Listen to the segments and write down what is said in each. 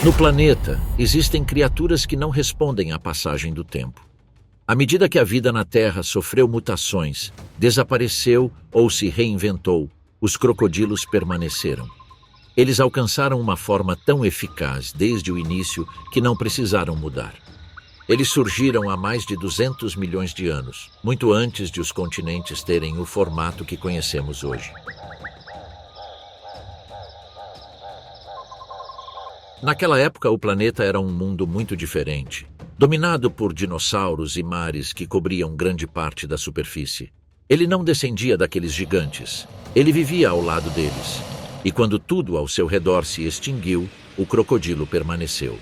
No planeta, existem criaturas que não respondem à passagem do tempo. À medida que a vida na Terra sofreu mutações, desapareceu ou se reinventou, os crocodilos permaneceram. Eles alcançaram uma forma tão eficaz desde o início que não precisaram mudar. Eles surgiram há mais de 200 milhões de anos, muito antes de os continentes terem o formato que conhecemos hoje. Naquela época, o planeta era um mundo muito diferente, dominado por dinossauros e mares que cobriam grande parte da superfície. Ele não descendia daqueles gigantes, ele vivia ao lado deles. E quando tudo ao seu redor se extinguiu, o crocodilo permaneceu.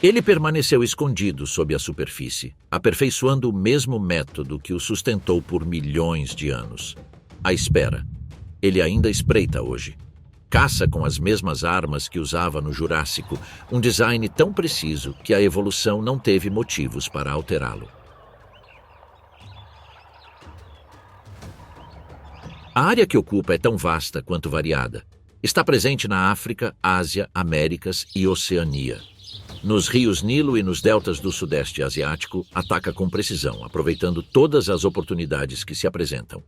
Ele permaneceu escondido sob a superfície, aperfeiçoando o mesmo método que o sustentou por milhões de anos. A espera. Ele ainda espreita hoje. Caça com as mesmas armas que usava no Jurássico, um design tão preciso que a evolução não teve motivos para alterá-lo. A área que ocupa é tão vasta quanto variada. Está presente na África, Ásia, Américas e Oceania. Nos rios Nilo e nos deltas do Sudeste Asiático, ataca com precisão, aproveitando todas as oportunidades que se apresentam.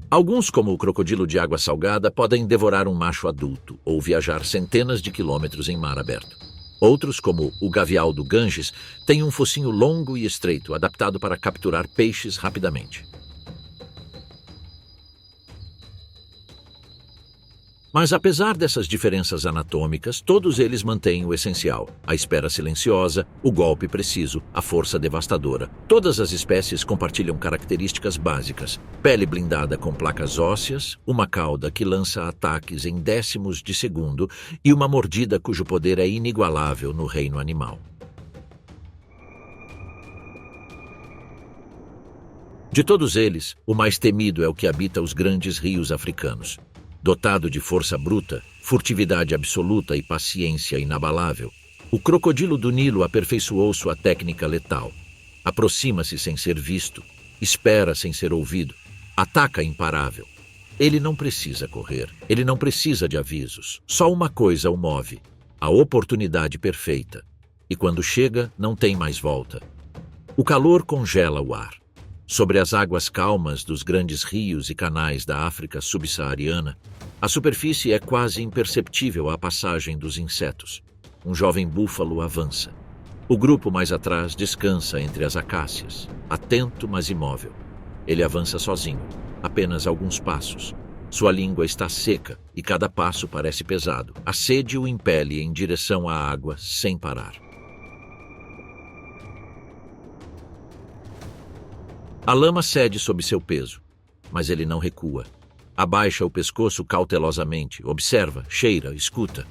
Alguns, como o crocodilo de água salgada, podem devorar um macho adulto ou viajar centenas de quilômetros em mar aberto. Outros, como o gavial do Ganges, têm um focinho longo e estreito, adaptado para capturar peixes rapidamente. Mas apesar dessas diferenças anatômicas, todos eles mantêm o essencial: a espera silenciosa, o golpe preciso, a força devastadora. Todas as espécies compartilham características básicas: pele blindada com placas ósseas, uma cauda que lança ataques em décimos de segundo e uma mordida cujo poder é inigualável no reino animal. De todos eles, o mais temido é o que habita os grandes rios africanos. Dotado de força bruta, furtividade absoluta e paciência inabalável, o crocodilo do Nilo aperfeiçoou sua técnica letal. Aproxima-se sem ser visto, espera sem ser ouvido, ataca imparável. Ele não precisa correr, ele não precisa de avisos. Só uma coisa o move: a oportunidade perfeita. E quando chega, não tem mais volta. O calor congela o ar. Sobre as águas calmas dos grandes rios e canais da África subsaariana, a superfície é quase imperceptível à passagem dos insetos. Um jovem búfalo avança. O grupo mais atrás descansa entre as acácias, atento mas imóvel. Ele avança sozinho, apenas alguns passos. Sua língua está seca e cada passo parece pesado. A sede o impele em direção à água sem parar. A lama cede sob seu peso, mas ele não recua. Abaixa o pescoço cautelosamente, observa, cheira, escuta.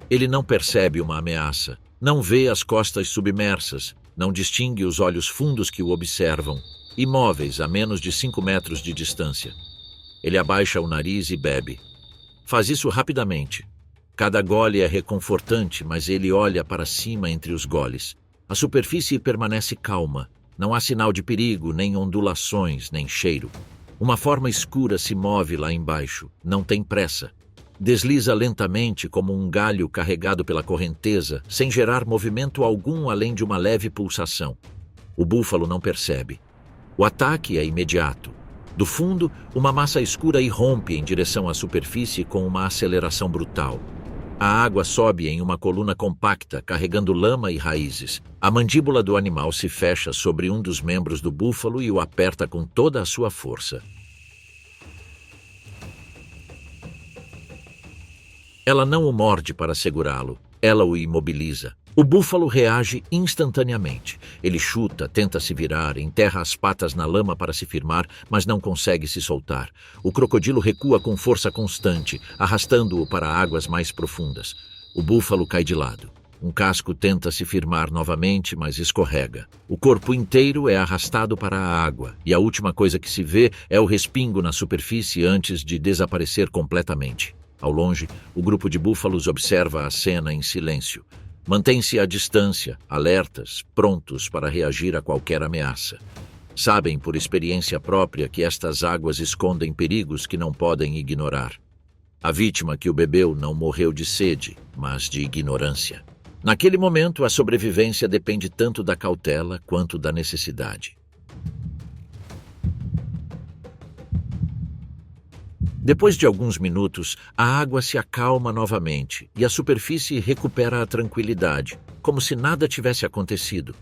Ele não percebe uma ameaça, não vê as costas submersas, não distingue os olhos fundos que o observam, imóveis a menos de 5 metros de distância. Ele abaixa o nariz e bebe. Faz isso rapidamente. Cada gole é reconfortante, mas ele olha para cima entre os goles. A superfície permanece calma. Não há sinal de perigo, nem ondulações, nem cheiro. Uma forma escura se move lá embaixo, não tem pressa. Desliza lentamente como um galho carregado pela correnteza, sem gerar movimento algum além de uma leve pulsação. O búfalo não percebe. O ataque é imediato. Do fundo, uma massa escura irrompe em direção à superfície com uma aceleração brutal. A água sobe em uma coluna compacta, carregando lama e raízes. A mandíbula do animal se fecha sobre um dos membros do búfalo e o aperta com toda a sua força. Ela não o morde para segurá-lo, ela o imobiliza. O búfalo reage instantaneamente. Ele chuta, tenta se virar, enterra as patas na lama para se firmar, mas não consegue se soltar. O crocodilo recua com força constante, arrastando-o para águas mais profundas. O búfalo cai de lado. Um casco tenta se firmar novamente, mas escorrega. O corpo inteiro é arrastado para a água, e a última coisa que se vê é o respingo na superfície antes de desaparecer completamente. Ao longe, o grupo de búfalos observa a cena em silêncio. Mantêm-se à distância, alertas, prontos para reagir a qualquer ameaça. Sabem por experiência própria que estas águas escondem perigos que não podem ignorar. A vítima que o bebeu não morreu de sede, mas de ignorância. Naquele momento, a sobrevivência depende tanto da cautela quanto da necessidade. Depois de alguns minutos, a água se acalma novamente e a superfície recupera a tranquilidade, como se nada tivesse acontecido.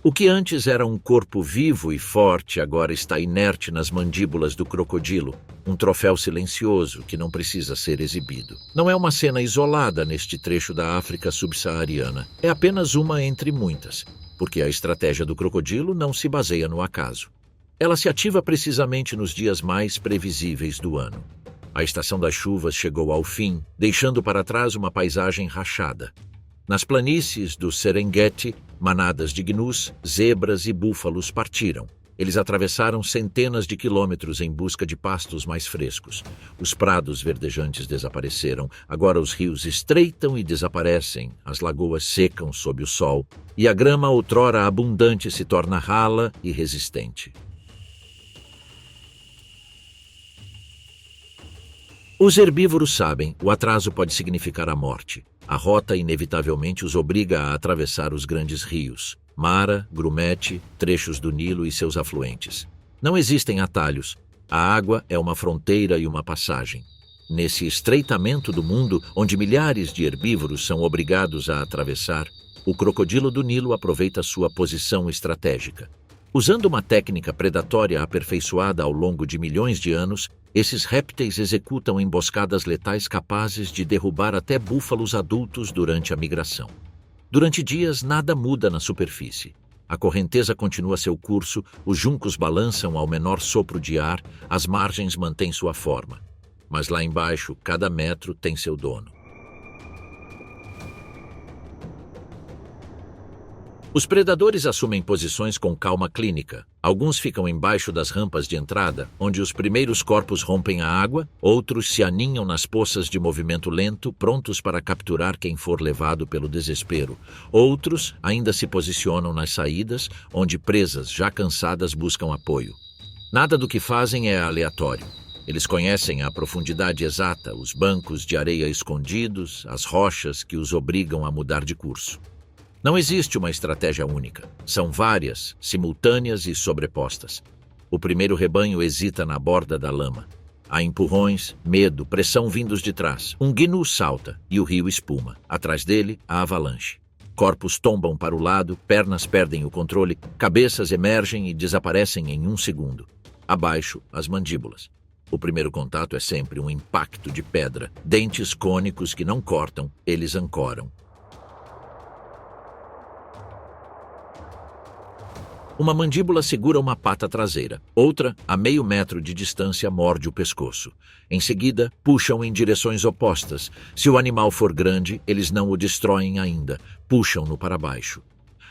O que antes era um corpo vivo e forte agora está inerte nas mandíbulas do crocodilo, um troféu silencioso que não precisa ser exibido. Não é uma cena isolada neste trecho da África subsaariana, é apenas uma entre muitas, porque a estratégia do crocodilo não se baseia no acaso. Ela se ativa precisamente nos dias mais previsíveis do ano. A estação das chuvas chegou ao fim, deixando para trás uma paisagem rachada. Nas planícies do Serengeti, manadas de gnus, zebras e búfalos partiram. Eles atravessaram centenas de quilômetros em busca de pastos mais frescos. Os prados verdejantes desapareceram, agora os rios estreitam e desaparecem, as lagoas secam sob o sol, e a grama outrora abundante se torna rala e resistente. Os herbívoros sabem, o atraso pode significar a morte. A rota inevitavelmente os obriga a atravessar os grandes rios, Mara, Grumete, trechos do Nilo e seus afluentes. Não existem atalhos. A água é uma fronteira e uma passagem. Nesse estreitamento do mundo, onde milhares de herbívoros são obrigados a atravessar, o crocodilo do Nilo aproveita sua posição estratégica. Usando uma técnica predatória aperfeiçoada ao longo de milhões de anos, esses répteis executam emboscadas letais capazes de derrubar até búfalos adultos durante a migração. Durante dias, nada muda na superfície. A correnteza continua seu curso, os juncos balançam ao menor sopro de ar, as margens mantêm sua forma. Mas lá embaixo, cada metro tem seu dono. Os predadores assumem posições com calma clínica. Alguns ficam embaixo das rampas de entrada, onde os primeiros corpos rompem a água, outros se aninham nas poças de movimento lento, prontos para capturar quem for levado pelo desespero. Outros ainda se posicionam nas saídas, onde presas já cansadas buscam apoio. Nada do que fazem é aleatório. Eles conhecem a profundidade exata, os bancos de areia escondidos, as rochas que os obrigam a mudar de curso. Não existe uma estratégia única. São várias, simultâneas e sobrepostas. O primeiro rebanho hesita na borda da lama. Há empurrões, medo, pressão vindos de trás. Um gnu salta e o rio espuma. Atrás dele, a avalanche. Corpos tombam para o lado, pernas perdem o controle, cabeças emergem e desaparecem em um segundo. Abaixo, as mandíbulas. O primeiro contato é sempre um impacto de pedra. Dentes cônicos que não cortam, eles ancoram. Uma mandíbula segura uma pata traseira. Outra, a meio metro de distância, morde o pescoço. Em seguida, puxam em direções opostas. Se o animal for grande, eles não o destroem ainda. Puxam-no para baixo.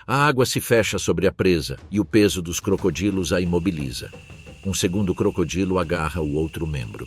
A água se fecha sobre a presa e o peso dos crocodilos a imobiliza. Um segundo crocodilo agarra o outro membro.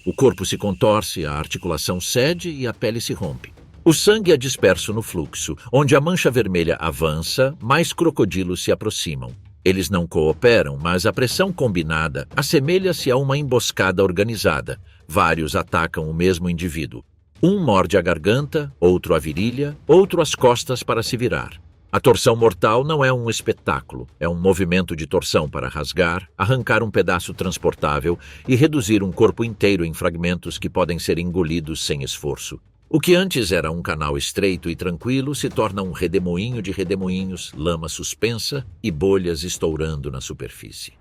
O corpo se contorce, a articulação cede e a pele se rompe. O sangue é disperso no fluxo. Onde a mancha vermelha avança, mais crocodilos se aproximam. Eles não cooperam, mas a pressão combinada assemelha-se a uma emboscada organizada. Vários atacam o mesmo indivíduo. Um morde a garganta, outro a virilha, outro as costas para se virar. A torção mortal não é um espetáculo, é um movimento de torção para rasgar, arrancar um pedaço transportável e reduzir um corpo inteiro em fragmentos que podem ser engolidos sem esforço. O que antes era um canal estreito e tranquilo se torna um redemoinho de redemoinhos, lama suspensa e bolhas estourando na superfície.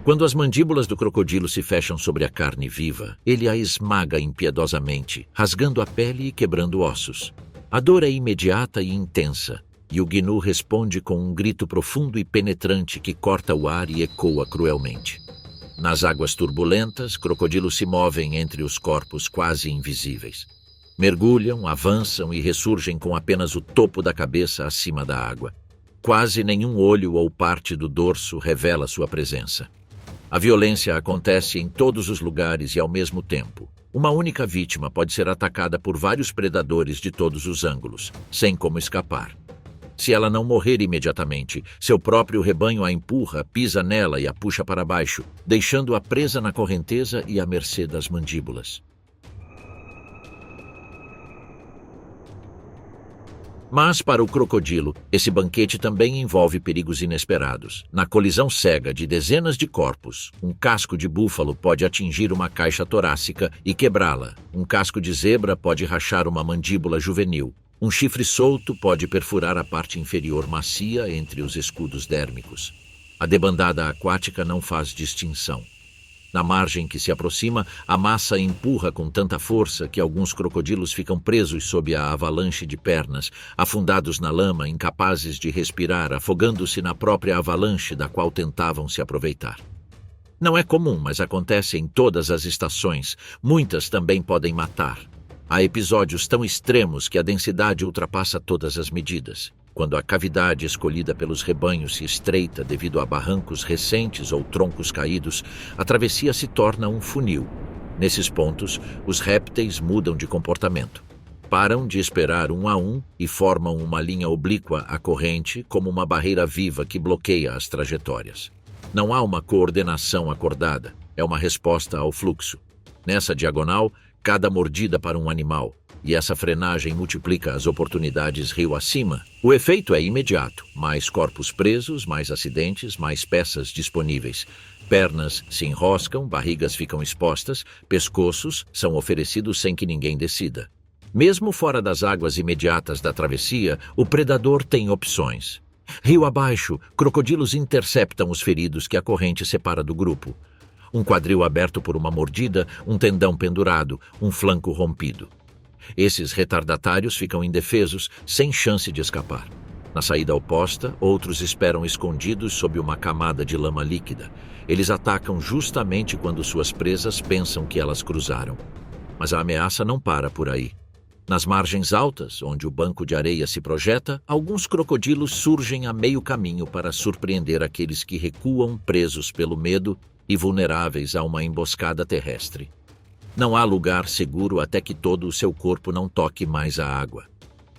Quando as mandíbulas do crocodilo se fecham sobre a carne viva, ele a esmaga impiedosamente, rasgando a pele e quebrando ossos. A dor é imediata e intensa, e o gnu responde com um grito profundo e penetrante que corta o ar e ecoa cruelmente. Nas águas turbulentas, crocodilos se movem entre os corpos quase invisíveis. Mergulham, avançam e ressurgem com apenas o topo da cabeça acima da água. Quase nenhum olho ou parte do dorso revela sua presença. A violência acontece em todos os lugares e ao mesmo tempo. Uma única vítima pode ser atacada por vários predadores de todos os ângulos, sem como escapar. Se ela não morrer imediatamente, seu próprio rebanho a empurra, pisa nela e a puxa para baixo, deixando-a presa na correnteza e à mercê das mandíbulas. Mas, para o crocodilo, esse banquete também envolve perigos inesperados. Na colisão cega de dezenas de corpos, um casco de búfalo pode atingir uma caixa torácica e quebrá-la. Um casco de zebra pode rachar uma mandíbula juvenil. Um chifre solto pode perfurar a parte inferior macia entre os escudos dérmicos. A debandada aquática não faz distinção. Na margem que se aproxima, a massa empurra com tanta força que alguns crocodilos ficam presos sob a avalanche de pernas, afundados na lama, incapazes de respirar, afogando-se na própria avalanche da qual tentavam se aproveitar. Não é comum, mas acontece em todas as estações. Muitas também podem matar. Há episódios tão extremos que a densidade ultrapassa todas as medidas. Quando a cavidade escolhida pelos rebanhos se estreita devido a barrancos recentes ou troncos caídos, a travessia se torna um funil. Nesses pontos, os répteis mudam de comportamento. Param de esperar um a um e formam uma linha oblíqua à corrente como uma barreira viva que bloqueia as trajetórias. Não há uma coordenação acordada, é uma resposta ao fluxo. Nessa diagonal, cada mordida para um animal, e essa frenagem multiplica as oportunidades rio acima. O efeito é imediato: mais corpos presos, mais acidentes, mais peças disponíveis. Pernas se enroscam, barrigas ficam expostas, pescoços são oferecidos sem que ninguém decida. Mesmo fora das águas imediatas da travessia, o predador tem opções. Rio abaixo, crocodilos interceptam os feridos que a corrente separa do grupo. Um quadril aberto por uma mordida, um tendão pendurado, um flanco rompido. Esses retardatários ficam indefesos, sem chance de escapar. Na saída oposta, outros esperam escondidos sob uma camada de lama líquida. Eles atacam justamente quando suas presas pensam que elas cruzaram. Mas a ameaça não para por aí. Nas margens altas, onde o banco de areia se projeta, alguns crocodilos surgem a meio caminho para surpreender aqueles que recuam presos pelo medo e vulneráveis a uma emboscada terrestre. Não há lugar seguro até que todo o seu corpo não toque mais a água.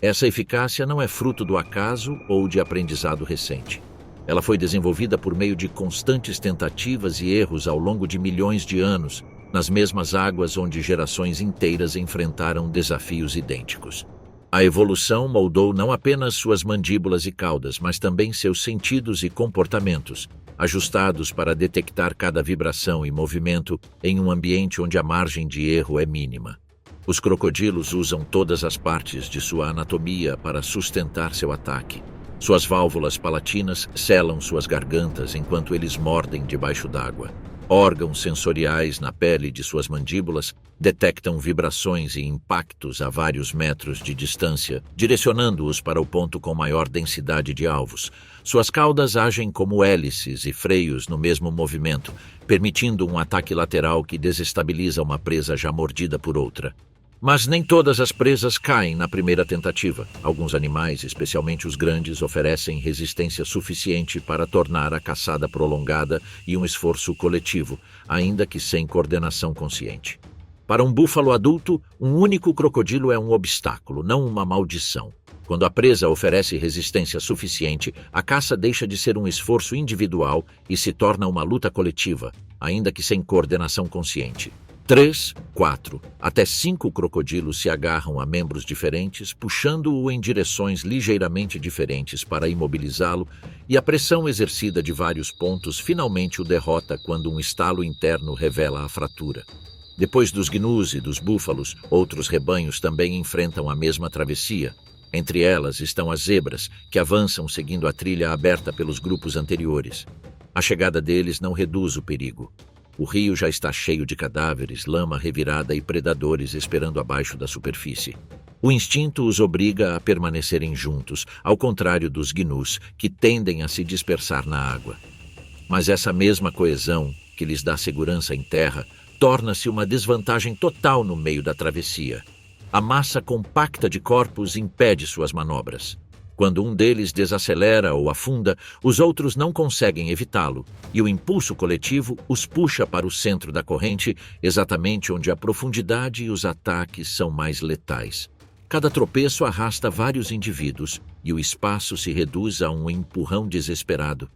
Essa eficácia não é fruto do acaso ou de aprendizado recente. Ela foi desenvolvida por meio de constantes tentativas e erros ao longo de milhões de anos, nas mesmas águas onde gerações inteiras enfrentaram desafios idênticos. A evolução moldou não apenas suas mandíbulas e caudas, mas também seus sentidos e comportamentos, ajustados para detectar cada vibração e movimento em um ambiente onde a margem de erro é mínima. Os crocodilos usam todas as partes de sua anatomia para sustentar seu ataque. Suas válvulas palatinas selam suas gargantas enquanto eles mordem debaixo d'água. Órgãos sensoriais na pele de suas mandíbulas detectam vibrações e impactos a vários metros de distância, direcionando-os para o ponto com maior densidade de alvos. Suas caudas agem como hélices e freios no mesmo movimento, permitindo um ataque lateral que desestabiliza uma presa já mordida por outra. Mas nem todas as presas caem na primeira tentativa. Alguns animais, especialmente os grandes, oferecem resistência suficiente para tornar a caçada prolongada e um esforço coletivo, ainda que sem coordenação consciente. Para um búfalo adulto, um único crocodilo é um obstáculo, não uma maldição. Quando a presa oferece resistência suficiente, a caça deixa de ser um esforço individual e se torna uma luta coletiva, ainda que sem coordenação consciente. 3, 4, até 5 crocodilos se agarram a membros diferentes, puxando-o em direções ligeiramente diferentes para imobilizá-lo, e a pressão exercida de vários pontos finalmente o derrota quando um estalo interno revela a fratura. Depois dos gnus e dos búfalos, outros rebanhos também enfrentam a mesma travessia. Entre elas estão as zebras, que avançam seguindo a trilha aberta pelos grupos anteriores. A chegada deles não reduz o perigo. O rio já está cheio de cadáveres, lama revirada e predadores esperando abaixo da superfície. O instinto os obriga a permanecerem juntos, ao contrário dos gnus, que tendem a se dispersar na água. Mas essa mesma coesão, que lhes dá segurança em terra, torna-se uma desvantagem total no meio da travessia. A massa compacta de corpos impede suas manobras. Quando um deles desacelera ou afunda, os outros não conseguem evitá-lo, e o impulso coletivo os puxa para o centro da corrente, exatamente onde a profundidade e os ataques são mais letais. Cada tropeço arrasta vários indivíduos e o espaço se reduz a um empurrão desesperado.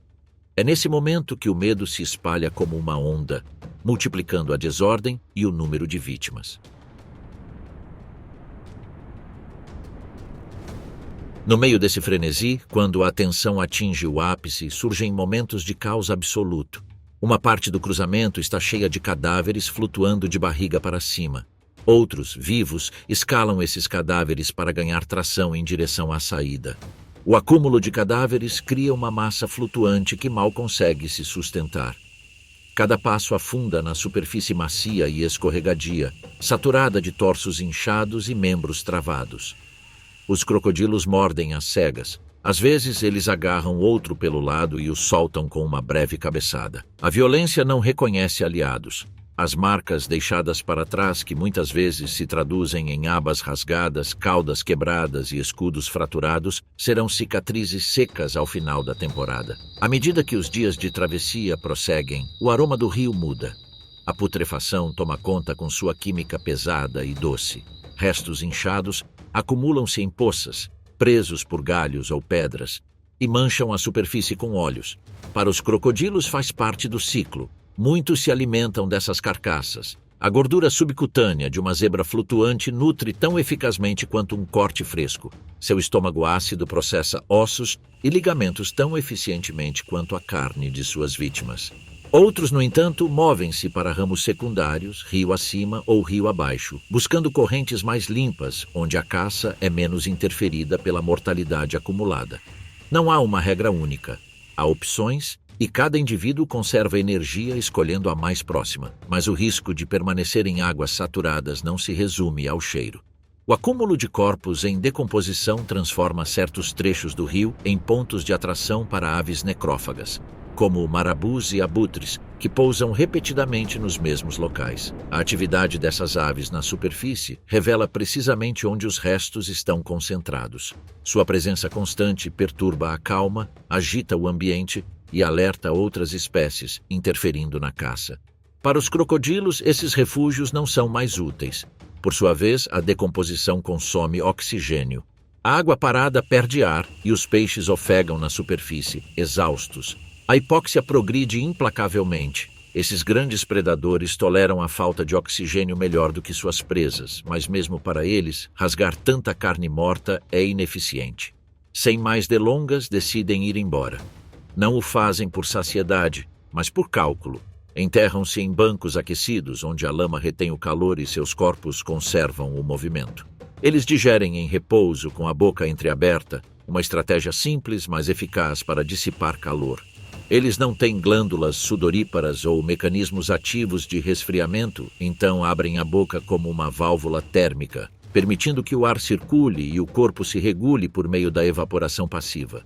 É nesse momento que o medo se espalha como uma onda, multiplicando a desordem e o número de vítimas. No meio desse frenesi, quando a tensão atinge o ápice, surgem momentos de caos absoluto. Uma parte do cruzamento está cheia de cadáveres flutuando de barriga para cima. Outros, vivos, escalam esses cadáveres para ganhar tração em direção à saída. O acúmulo de cadáveres cria uma massa flutuante que mal consegue se sustentar. Cada passo afunda na superfície macia e escorregadia, saturada de torsos inchados e membros travados. Os crocodilos mordem às cegas. Às vezes, eles agarram outro pelo lado e o soltam com uma breve cabeçada. A violência não reconhece aliados. As marcas deixadas para trás, que muitas vezes se traduzem em abas rasgadas, caudas quebradas e escudos fraturados, serão cicatrizes secas ao final da temporada. À medida que os dias de travessia prosseguem, o aroma do rio muda. A putrefação toma conta com sua química pesada e doce. Restos inchados acumulam-se em poças, presos por galhos ou pedras, e mancham a superfície com óleos. Para os crocodilos faz parte do ciclo. Muitos se alimentam dessas carcaças. A gordura subcutânea de uma zebra flutuante nutre tão eficazmente quanto um corte fresco. Seu estômago ácido processa ossos e ligamentos tão eficientemente quanto a carne de suas vítimas. Outros, no entanto, movem-se para ramos secundários, rio acima ou rio abaixo, buscando correntes mais limpas, onde a caça é menos interferida pela mortalidade acumulada. Não há uma regra única. Há opções e cada indivíduo conserva energia escolhendo a mais próxima, mas o risco de permanecer em águas saturadas não se resume ao cheiro. O acúmulo de corpos em decomposição transforma certos trechos do rio em pontos de atração para aves necrófagas, como marabus e abutres, que pousam repetidamente nos mesmos locais. A atividade dessas aves na superfície revela precisamente onde os restos estão concentrados. Sua presença constante perturba a calma, agita o ambiente e alerta outras espécies, interferindo na caça. Para os crocodilos, esses refúgios não são mais úteis. Por sua vez, a decomposição consome oxigênio. A água parada perde ar e os peixes ofegam na superfície, exaustos. A hipóxia progride implacavelmente. Esses grandes predadores toleram a falta de oxigênio melhor do que suas presas, mas mesmo para eles, rasgar tanta carne morta é ineficiente. Sem mais delongas, decidem ir embora. Não o fazem por saciedade, mas por cálculo. Enterram-se em bancos aquecidos, onde a lama retém o calor e seus corpos conservam o movimento. Eles digerem em repouso, com a boca entreaberta, uma estratégia simples, mas eficaz para dissipar calor. Eles não têm glândulas sudoríparas ou mecanismos ativos de resfriamento, então abrem a boca como uma válvula térmica, permitindo que o ar circule e o corpo se regule por meio da evaporação passiva.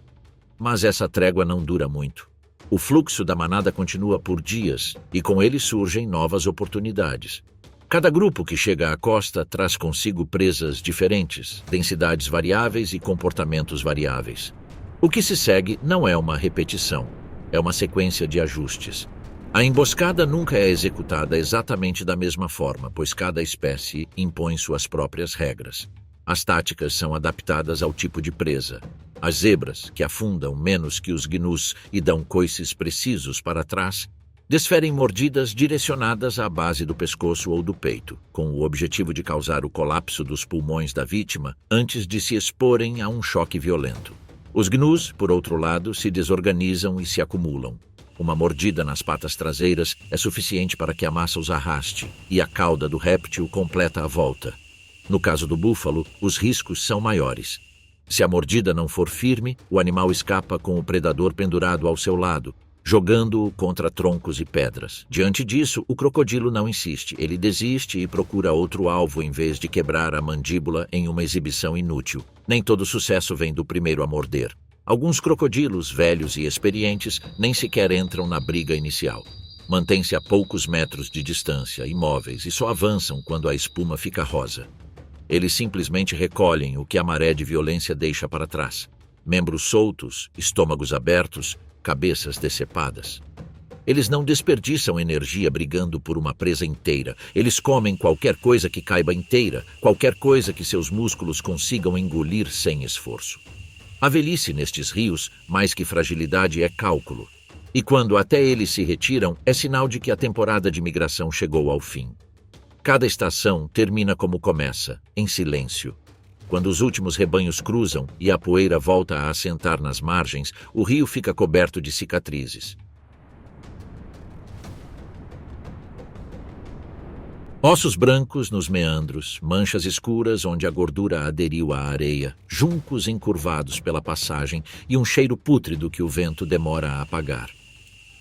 Mas essa trégua não dura muito. O fluxo da manada continua por dias e com ele surgem novas oportunidades. Cada grupo que chega à costa traz consigo presas diferentes, densidades variáveis e comportamentos variáveis. O que se segue não é uma repetição. É uma sequência de ajustes. A emboscada nunca é executada exatamente da mesma forma, pois cada espécie impõe suas próprias regras. As táticas são adaptadas ao tipo de presa. As zebras, que afundam menos que os gnus e dão coices precisos para trás, desferem mordidas direcionadas à base do pescoço ou do peito, com o objetivo de causar o colapso dos pulmões da vítima antes de se exporem a um choque violento. Os gnus, por outro lado, se desorganizam e se acumulam. Uma mordida nas patas traseiras é suficiente para que a massa os arraste, e a cauda do réptil completa a volta. No caso do búfalo, os riscos são maiores. Se a mordida não for firme, o animal escapa com o predador pendurado ao seu lado, jogando-o contra troncos e pedras. Diante disso, o crocodilo não insiste. Ele desiste e procura outro alvo em vez de quebrar a mandíbula em uma exibição inútil. Nem todo sucesso vem do primeiro a morder. Alguns crocodilos, velhos e experientes, nem sequer entram na briga inicial. Mantêm-se a poucos metros de distância, imóveis, e só avançam quando a espuma fica rosa. Eles simplesmente recolhem o que a maré de violência deixa para trás. Membros soltos, estômagos abertos, cabeças decepadas. Eles não desperdiçam energia brigando por uma presa inteira. Eles comem qualquer coisa que caiba inteira, qualquer coisa que seus músculos consigam engolir sem esforço. A velhice nestes rios, mais que fragilidade, é cálculo. E quando até eles se retiram, é sinal de que a temporada de migração chegou ao fim. Cada estação termina como começa, em silêncio. Quando os últimos rebanhos cruzam e a poeira volta a assentar nas margens, o rio fica coberto de cicatrizes. Ossos brancos nos meandros, manchas escuras onde a gordura aderiu à areia, juncos encurvados pela passagem e um cheiro pútrido que o vento demora a apagar.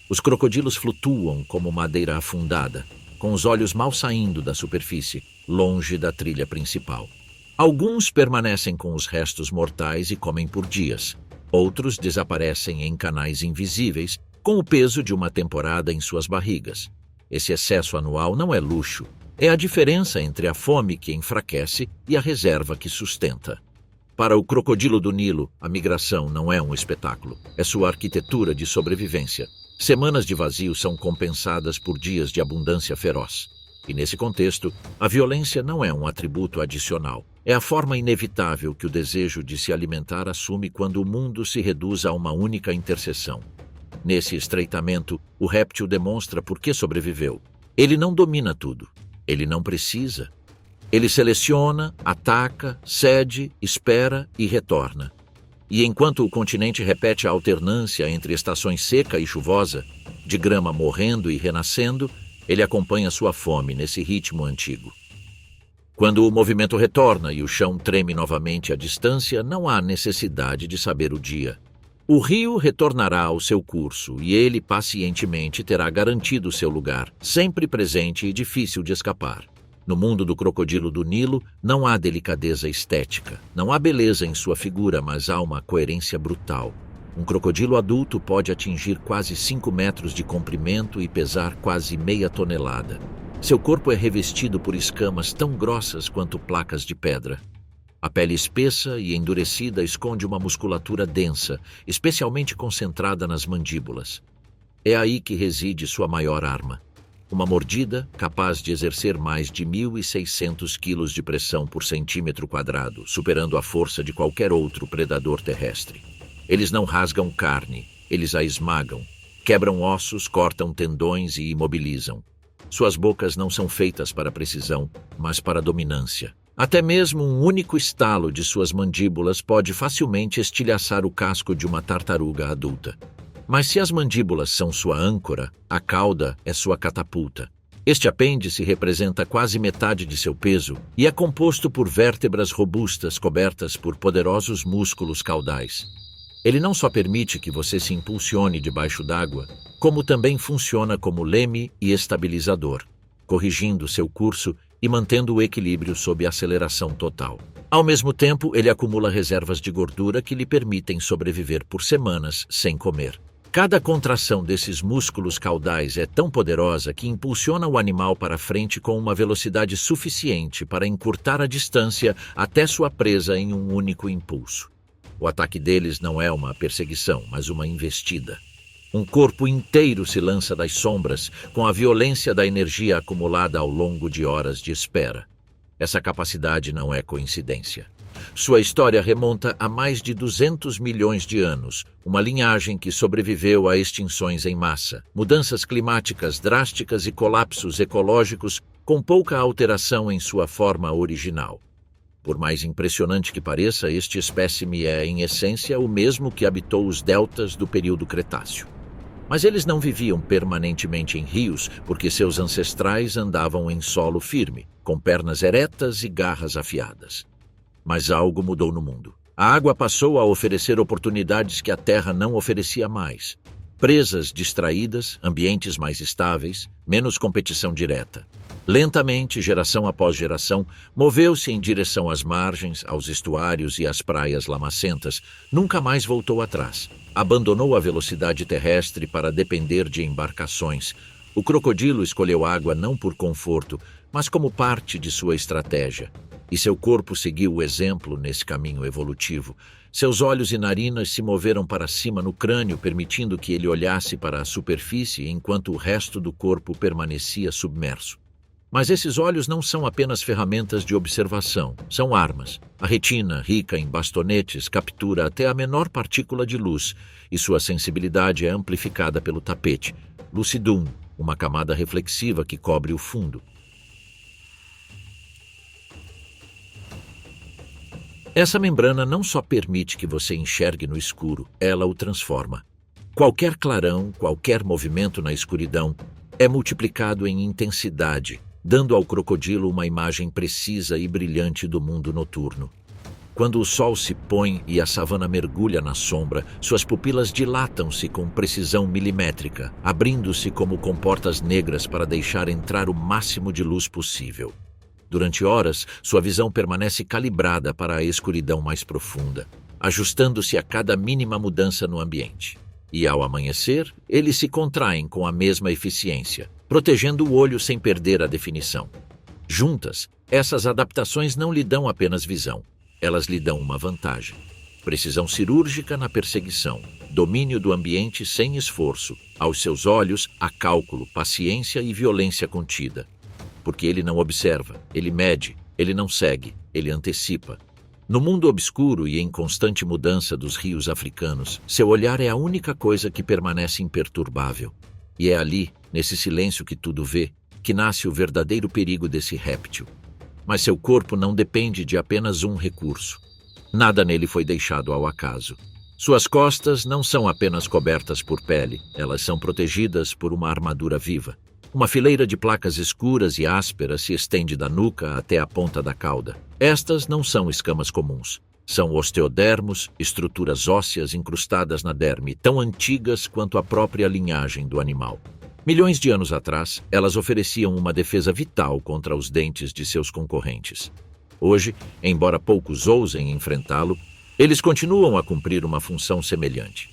Os crocodilos flutuam como madeira afundada, com os olhos mal saindo da superfície, longe da trilha principal. Alguns permanecem com os restos mortais e comem por dias. Outros desaparecem em canais invisíveis, com o peso de uma temporada em suas barrigas. Esse excesso anual não é luxo. É a diferença entre a fome que enfraquece e a reserva que sustenta. Para o crocodilo do Nilo, a migração não é um espetáculo, é sua arquitetura de sobrevivência. Semanas de vazio são compensadas por dias de abundância feroz. E nesse contexto, a violência não é um atributo adicional. É a forma inevitável que o desejo de se alimentar assume quando o mundo se reduz a uma única interseção. Nesse estreitamento, o réptil demonstra por que sobreviveu. Ele não domina tudo. Ele não precisa. Ele seleciona, ataca, cede, espera e retorna. E enquanto o continente repete a alternância entre estações seca e chuvosa, de grama morrendo e renascendo, ele acompanha sua fome nesse ritmo antigo. Quando o movimento retorna e o chão treme novamente à distância, não há necessidade de saber o dia. O rio retornará ao seu curso e ele pacientemente terá garantido seu lugar, sempre presente e difícil de escapar. No mundo do crocodilo do Nilo, não há delicadeza estética, não há beleza em sua figura, mas há uma coerência brutal. Um crocodilo adulto pode atingir quase 5 metros de comprimento e pesar quase meia tonelada. Seu corpo é revestido por escamas tão grossas quanto placas de pedra. A pele espessa e endurecida esconde uma musculatura densa, especialmente concentrada nas mandíbulas. É aí que reside sua maior arma. Uma mordida capaz de exercer mais de 1.600 quilos de pressão por centímetro quadrado, superando a força de qualquer outro predador terrestre. Eles não rasgam carne, eles a esmagam, quebram ossos, cortam tendões e imobilizam. Suas bocas não são feitas para precisão, mas para dominância. Até mesmo um único estalo de suas mandíbulas pode facilmente estilhaçar o casco de uma tartaruga adulta. Mas se as mandíbulas são sua âncora, a cauda é sua catapulta. Este apêndice representa quase metade de seu peso e é composto por vértebras robustas cobertas por poderosos músculos caudais. Ele não só permite que você se impulsione debaixo d'água, como também funciona como leme e estabilizador, corrigindo seu curso e mantendo o equilíbrio sob aceleração total. Ao mesmo tempo, ele acumula reservas de gordura que lhe permitem sobreviver por semanas sem comer. Cada contração desses músculos caudais é tão poderosa que impulsiona o animal para frente com uma velocidade suficiente para encurtar a distância até sua presa em um único impulso. O ataque deles não é uma perseguição, mas uma investida. Um corpo inteiro se lança das sombras com a violência da energia acumulada ao longo de horas de espera. Essa capacidade não é coincidência. Sua história remonta a mais de 200 milhões de anos, uma linhagem que sobreviveu a extinções em massa, mudanças climáticas drásticas e colapsos ecológicos com pouca alteração em sua forma original. Por mais impressionante que pareça, este espécime é, em essência, o mesmo que habitou os deltas do período Cretáceo. Mas eles não viviam permanentemente em rios porque seus ancestrais andavam em solo firme, com pernas eretas e garras afiadas. Mas algo mudou no mundo. A água passou a oferecer oportunidades que a terra não oferecia mais. Presas distraídas, ambientes mais estáveis, menos competição direta. Lentamente, geração após geração, moveu-se em direção às margens, aos estuários e às praias lamacentas, nunca mais voltou atrás. Abandonou a velocidade terrestre para depender de embarcações. O crocodilo escolheu água não por conforto, mas como parte de sua estratégia. E seu corpo seguiu o exemplo nesse caminho evolutivo. Seus olhos e narinas se moveram para cima no crânio, permitindo que ele olhasse para a superfície enquanto o resto do corpo permanecia submerso. Mas esses olhos não são apenas ferramentas de observação, são armas. A retina, rica em bastonetes, captura até a menor partícula de luz, e sua sensibilidade é amplificada pelo tapete, lucidum, uma camada reflexiva que cobre o fundo. Essa membrana não só permite que você enxergue no escuro, ela o transforma. Qualquer clarão, qualquer movimento na escuridão é multiplicado em intensidade, dando ao crocodilo uma imagem precisa e brilhante do mundo noturno. Quando o sol se põe e a savana mergulha na sombra, suas pupilas dilatam-se com precisão milimétrica, abrindo-se como comportas negras para deixar entrar o máximo de luz possível. Durante horas, sua visão permanece calibrada para a escuridão mais profunda, ajustando-se a cada mínima mudança no ambiente. E ao amanhecer, eles se contraem com a mesma eficiência, protegendo o olho sem perder a definição. Juntas, essas adaptações não lhe dão apenas visão, elas lhe dão uma vantagem. Precisão cirúrgica na perseguição, domínio do ambiente sem esforço, aos seus olhos, há cálculo, paciência e violência contida. Porque ele não observa, ele mede, ele não segue, ele antecipa. No mundo obscuro e em constante mudança dos rios africanos, seu olhar é a única coisa que permanece imperturbável. E é ali, nesse silêncio que tudo vê, que nasce o verdadeiro perigo desse réptil. Mas seu corpo não depende de apenas um recurso. Nada nele foi deixado ao acaso. Suas costas não são apenas cobertas por pele, elas são protegidas por uma armadura viva. Uma fileira de placas escuras e ásperas se estende da nuca até a ponta da cauda. Estas não são escamas comuns. São osteodermos, estruturas ósseas incrustadas na derme, tão antigas quanto a própria linhagem do animal. Milhões de anos atrás, elas ofereciam uma defesa vital contra os dentes de seus concorrentes. Hoje, embora poucos ousem enfrentá-lo, eles continuam a cumprir uma função semelhante.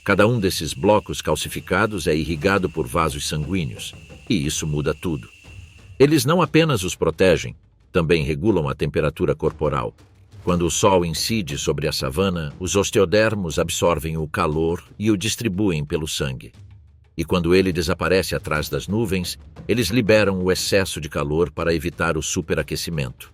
Cada um desses blocos calcificados é irrigado por vasos sanguíneos, e isso muda tudo. Eles não apenas os protegem, também regulam a temperatura corporal. Quando o sol incide sobre a savana, os osteodermos absorvem o calor e o distribuem pelo sangue. E quando ele desaparece atrás das nuvens, eles liberam o excesso de calor para evitar o superaquecimento.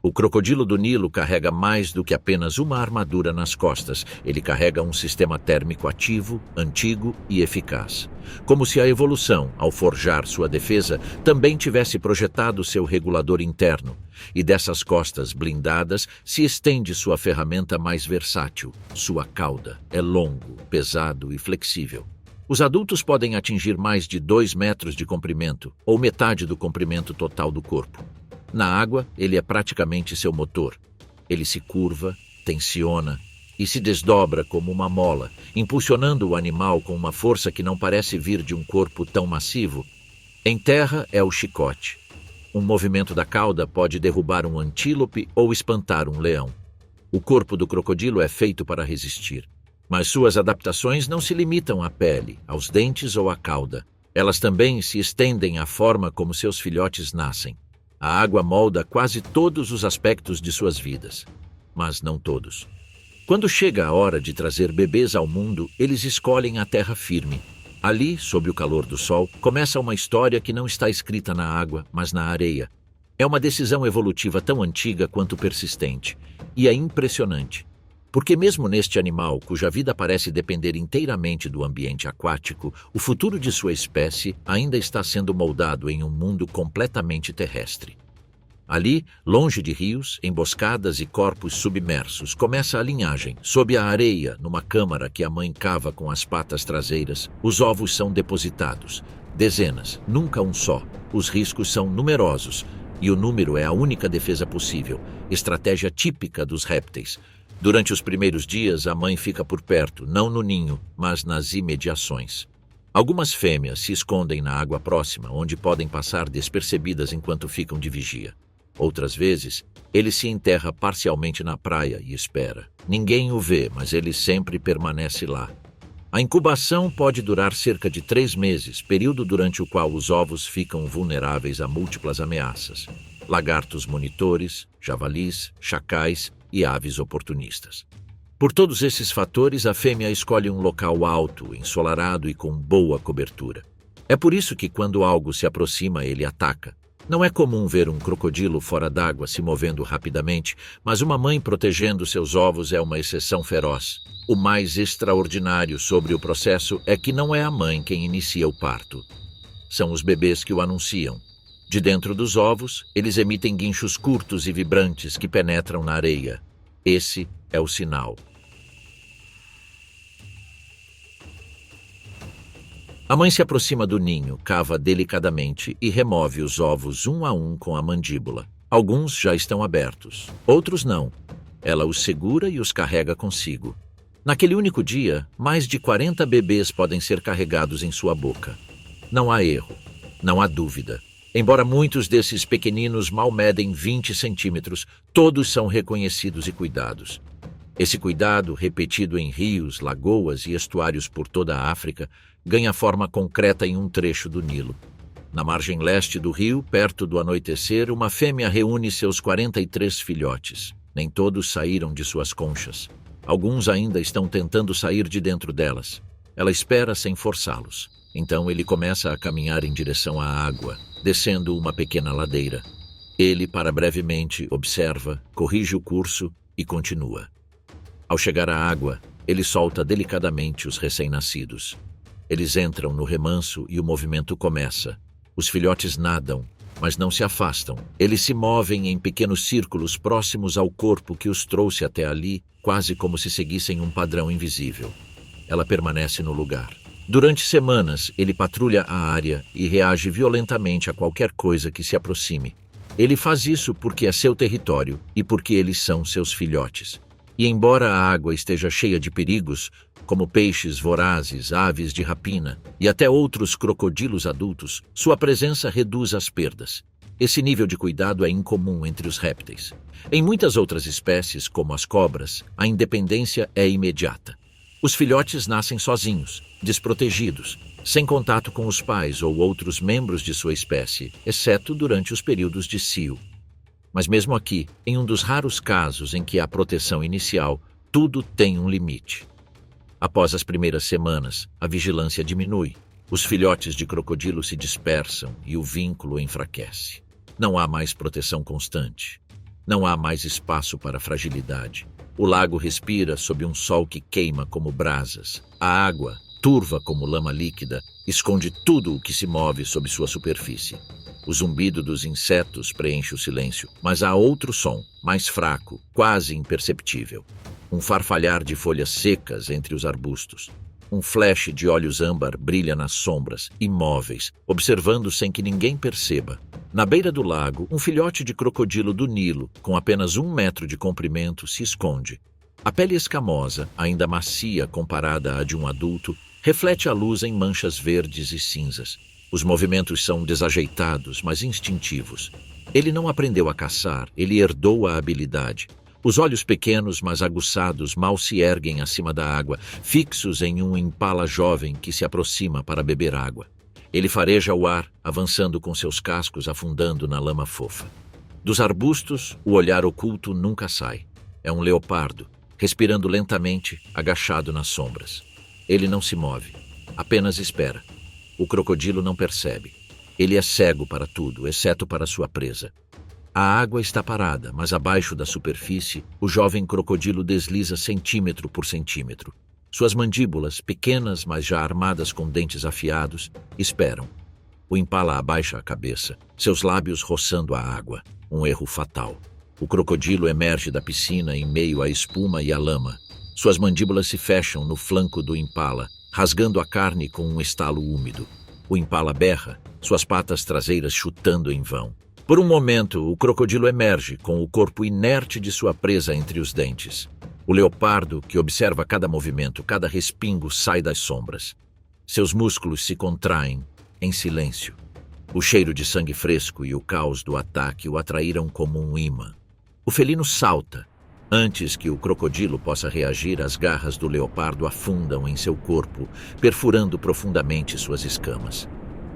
O crocodilo do Nilo carrega mais do que apenas uma armadura nas costas. Ele carrega um sistema térmico ativo, antigo e eficaz. Como se a evolução, ao forjar sua defesa, também tivesse projetado seu regulador interno. E dessas costas blindadas se estende sua ferramenta mais versátil. Sua cauda é longo, pesado e flexível. Os adultos podem atingir mais de 2 metros de comprimento, ou metade do comprimento total do corpo. Na água, ele é praticamente seu motor. Ele se curva, tensiona e se desdobra como uma mola, impulsionando o animal com uma força que não parece vir de um corpo tão massivo. Em terra, é o chicote. Um movimento da cauda pode derrubar um antílope ou espantar um leão. O corpo do crocodilo é feito para resistir. Mas suas adaptações não se limitam à pele, aos dentes ou à cauda. Elas também se estendem à forma como seus filhotes nascem. A água molda quase todos os aspectos de suas vidas, mas não todos. Quando chega a hora de trazer bebês ao mundo, eles escolhem a terra firme. Ali, sob o calor do sol, começa uma história que não está escrita na água, mas na areia. É uma decisão evolutiva tão antiga quanto persistente, e é impressionante. Porque mesmo neste animal, cuja vida parece depender inteiramente do ambiente aquático, o futuro de sua espécie ainda está sendo moldado em um mundo completamente terrestre. Ali, longe de rios, emboscadas e corpos submersos, começa a linhagem. Sob a areia, numa câmara que a mãe cava com as patas traseiras, os ovos são depositados. Dezenas, nunca um só. Os riscos são numerosos, e o número é a única defesa possível, estratégia típica dos répteis. Durante os primeiros dias, a mãe fica por perto, não no ninho, mas nas imediações. Algumas fêmeas se escondem na água próxima, onde podem passar despercebidas enquanto ficam de vigia. Outras vezes, ele se enterra parcialmente na praia e espera. Ninguém o vê, mas ele sempre permanece lá. A incubação pode durar cerca de 3 meses, período durante o qual os ovos ficam vulneráveis a múltiplas ameaças. lagartos monitores, javalis, chacais e aves oportunistas. Por todos esses fatores, a fêmea escolhe um local alto, ensolarado e com boa cobertura. É por isso que quando algo se aproxima, ele ataca. Não é comum ver um crocodilo fora d'água se movendo rapidamente, mas uma mãe protegendo seus ovos é uma exceção feroz. O mais extraordinário sobre o processo é que não é a mãe quem inicia o parto. São os bebês que o anunciam. De dentro dos ovos, eles emitem guinchos curtos e vibrantes que penetram na areia. Esse é o sinal. A mãe se aproxima do ninho, cava delicadamente e remove os ovos um a um com a mandíbula. Alguns já estão abertos, outros não. Ela os segura e os carrega consigo. Naquele único dia, mais de 40 bebês podem ser carregados em sua boca. Não há erro, não há dúvida. Embora muitos desses pequeninos mal medem 20 centímetros, todos são reconhecidos e cuidados. Esse cuidado, repetido em rios, lagoas e estuários por toda a África, ganha forma concreta em um trecho do Nilo. Na margem leste do rio, perto do anoitecer, uma fêmea reúne seus 43 filhotes. Nem todos saíram de suas conchas. Alguns ainda estão tentando sair de dentro delas. Ela espera sem forçá-los. Então ele começa a caminhar em direção à água, descendo uma pequena ladeira. Ele para brevemente, observa, corrige o curso e continua. Ao chegar à água, ele solta delicadamente os recém-nascidos. Eles entram no remanso e o movimento começa. Os filhotes nadam, mas não se afastam. Eles se movem em pequenos círculos próximos ao corpo que os trouxe até ali, quase como se seguissem um padrão invisível. Ela permanece no lugar. Durante semanas, ele patrulha a área e reage violentamente a qualquer coisa que se aproxime. Ele faz isso porque é seu território e porque eles são seus filhotes. E embora a água esteja cheia de perigos, como peixes vorazes, aves de rapina e até outros crocodilos adultos, sua presença reduz as perdas. Esse nível de cuidado é incomum entre os répteis. Em muitas outras espécies, como as cobras, a independência é imediata. Os filhotes nascem sozinhos, desprotegidos, sem contato com os pais ou outros membros de sua espécie, exceto durante os períodos de cio. Mas mesmo aqui, em um dos raros casos em que há proteção inicial, tudo tem um limite. Após as primeiras semanas, a vigilância diminui. Os filhotes de crocodilo se dispersam e o vínculo enfraquece. Não há mais proteção constante. Não há mais espaço para fragilidade. O lago respira sob um sol que queima como brasas. A água, turva como lama líquida, esconde tudo o que se move sob sua superfície. O zumbido dos insetos preenche o silêncio, mas há outro som, mais fraco, quase imperceptível. Um farfalhar de folhas secas entre os arbustos. Um flash de olhos âmbar brilha nas sombras, imóveis, observando sem que ninguém perceba. Na beira do lago, um filhote de crocodilo do Nilo, com apenas 1 metro de comprimento, se esconde. A pele escamosa, ainda macia comparada à de um adulto, reflete a luz em manchas verdes e cinzas. Os movimentos são desajeitados, mas instintivos. Ele não aprendeu a caçar, ele herdou a habilidade. Os olhos pequenos, mas aguçados, mal se erguem acima da água, fixos em um impala jovem que se aproxima para beber água. Ele fareja o ar, avançando com seus cascos afundando na lama fofa. Dos arbustos, o olhar oculto nunca sai. É um leopardo, respirando lentamente, agachado nas sombras. Ele não se move, apenas espera. O crocodilo não percebe. Ele é cego para tudo, exceto para sua presa. A água está parada, mas abaixo da superfície, o jovem crocodilo desliza centímetro por centímetro. Suas mandíbulas, pequenas, mas já armadas com dentes afiados, esperam. O impala abaixa a cabeça, seus lábios roçando a água. Um erro fatal. O crocodilo emerge da piscina em meio à espuma e à lama. Suas mandíbulas se fecham no flanco do impala, rasgando a carne com um estalo úmido. O impala berra, suas patas traseiras chutando em vão. Por um momento, o crocodilo emerge, com o corpo inerte de sua presa entre os dentes. O leopardo, que observa cada movimento, cada respingo, sai das sombras. Seus músculos se contraem, em silêncio. O cheiro de sangue fresco e o caos do ataque o atraíram como um imã. O felino salta. Antes que o crocodilo possa reagir, as garras do leopardo afundam em seu corpo, perfurando profundamente suas escamas.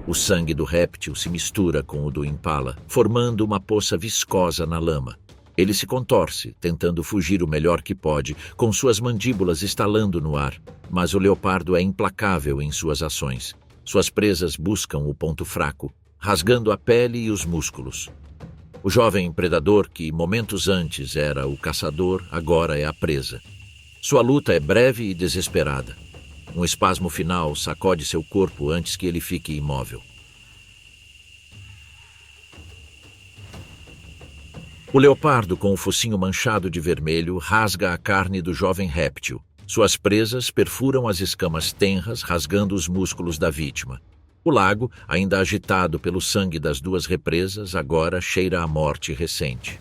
O sangue do réptil se mistura com o do impala, formando uma poça viscosa na lama. Ele se contorce, tentando fugir o melhor que pode, com suas mandíbulas estalando no ar. Mas o leopardo é implacável em suas ações. Suas presas buscam o ponto fraco, rasgando a pele e os músculos. O jovem predador, que momentos antes era o caçador, agora é a presa. Sua luta é breve e desesperada. Um espasmo final sacode seu corpo antes que ele fique imóvel. O leopardo, com o focinho manchado de vermelho, rasga a carne do jovem réptil. Suas presas perfuram as escamas tenras, rasgando os músculos da vítima. O lago, ainda agitado pelo sangue das duas represas, agora cheira a morte recente.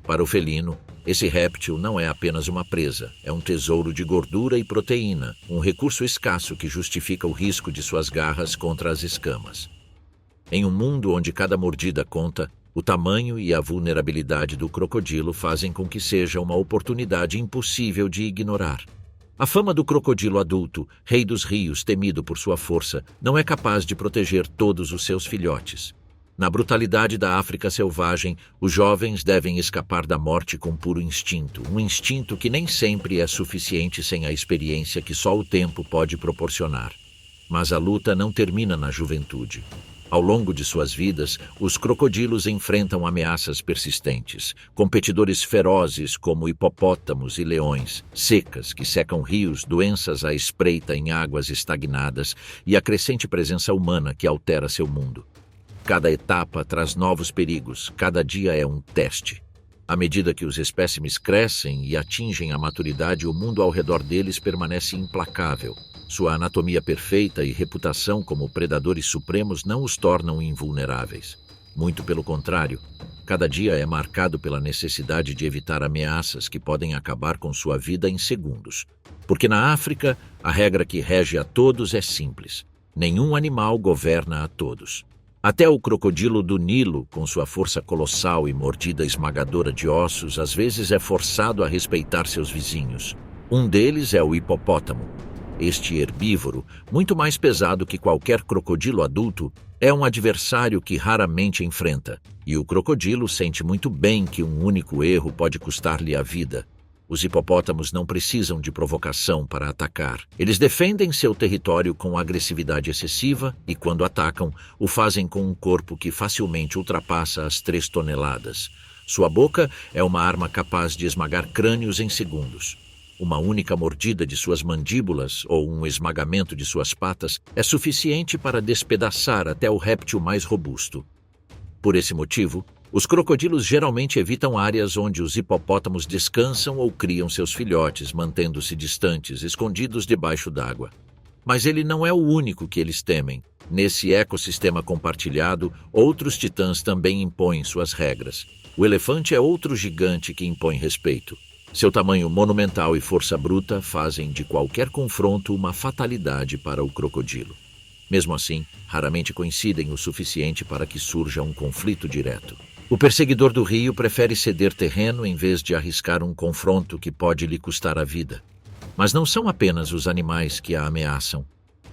Para o felino, esse réptil não é apenas uma presa, é um tesouro de gordura e proteína, um recurso escasso que justifica o risco de suas garras contra as escamas. Em um mundo onde cada mordida conta, o tamanho e a vulnerabilidade do crocodilo fazem com que seja uma oportunidade impossível de ignorar. A fama do crocodilo adulto, rei dos rios, temido por sua força, não é capaz de proteger todos os seus filhotes. Na brutalidade da África selvagem, os jovens devem escapar da morte com puro instinto, um instinto que nem sempre é suficiente sem a experiência que só o tempo pode proporcionar. Mas a luta não termina na juventude. Ao longo de suas vidas, os crocodilos enfrentam ameaças persistentes, competidores ferozes como hipopótamos e leões, secas que secam rios, doenças à espreita em águas estagnadas e a crescente presença humana que altera seu mundo. Cada etapa traz novos perigos, cada dia é um teste. À medida que os espécimes crescem e atingem a maturidade, o mundo ao redor deles permanece implacável. Sua anatomia perfeita e reputação como predadores supremos não os tornam invulneráveis. Muito pelo contrário, cada dia é marcado pela necessidade de evitar ameaças que podem acabar com sua vida em segundos. Porque na África, a regra que rege a todos é simples: nenhum animal governa a todos. Até o crocodilo do Nilo, com sua força colossal e mordida esmagadora de ossos, às vezes é forçado a respeitar seus vizinhos. Um deles é o hipopótamo. Este herbívoro, muito mais pesado que qualquer crocodilo adulto, é um adversário que raramente enfrenta, e o crocodilo sente muito bem que um único erro pode custar-lhe a vida. Os hipopótamos não precisam de provocação para atacar. Eles defendem seu território com agressividade excessiva e, quando atacam, o fazem com um corpo que facilmente ultrapassa as 3 toneladas. Sua boca é uma arma capaz de esmagar crânios em segundos. Uma única mordida de suas mandíbulas ou um esmagamento de suas patas é suficiente para despedaçar até o réptil mais robusto. Por esse motivo, os crocodilos geralmente evitam áreas onde os hipopótamos descansam ou criam seus filhotes, mantendo-se distantes, escondidos debaixo d'água. Mas ele não é o único que eles temem. Nesse ecossistema compartilhado, outros titãs também impõem suas regras. O elefante é outro gigante que impõe respeito. Seu tamanho monumental e força bruta fazem de qualquer confronto uma fatalidade para o crocodilo. Mesmo assim, raramente coincidem o suficiente para que surja um conflito direto. O perseguidor do rio prefere ceder terreno em vez de arriscar um confronto que pode lhe custar a vida. Mas não são apenas os animais que a ameaçam.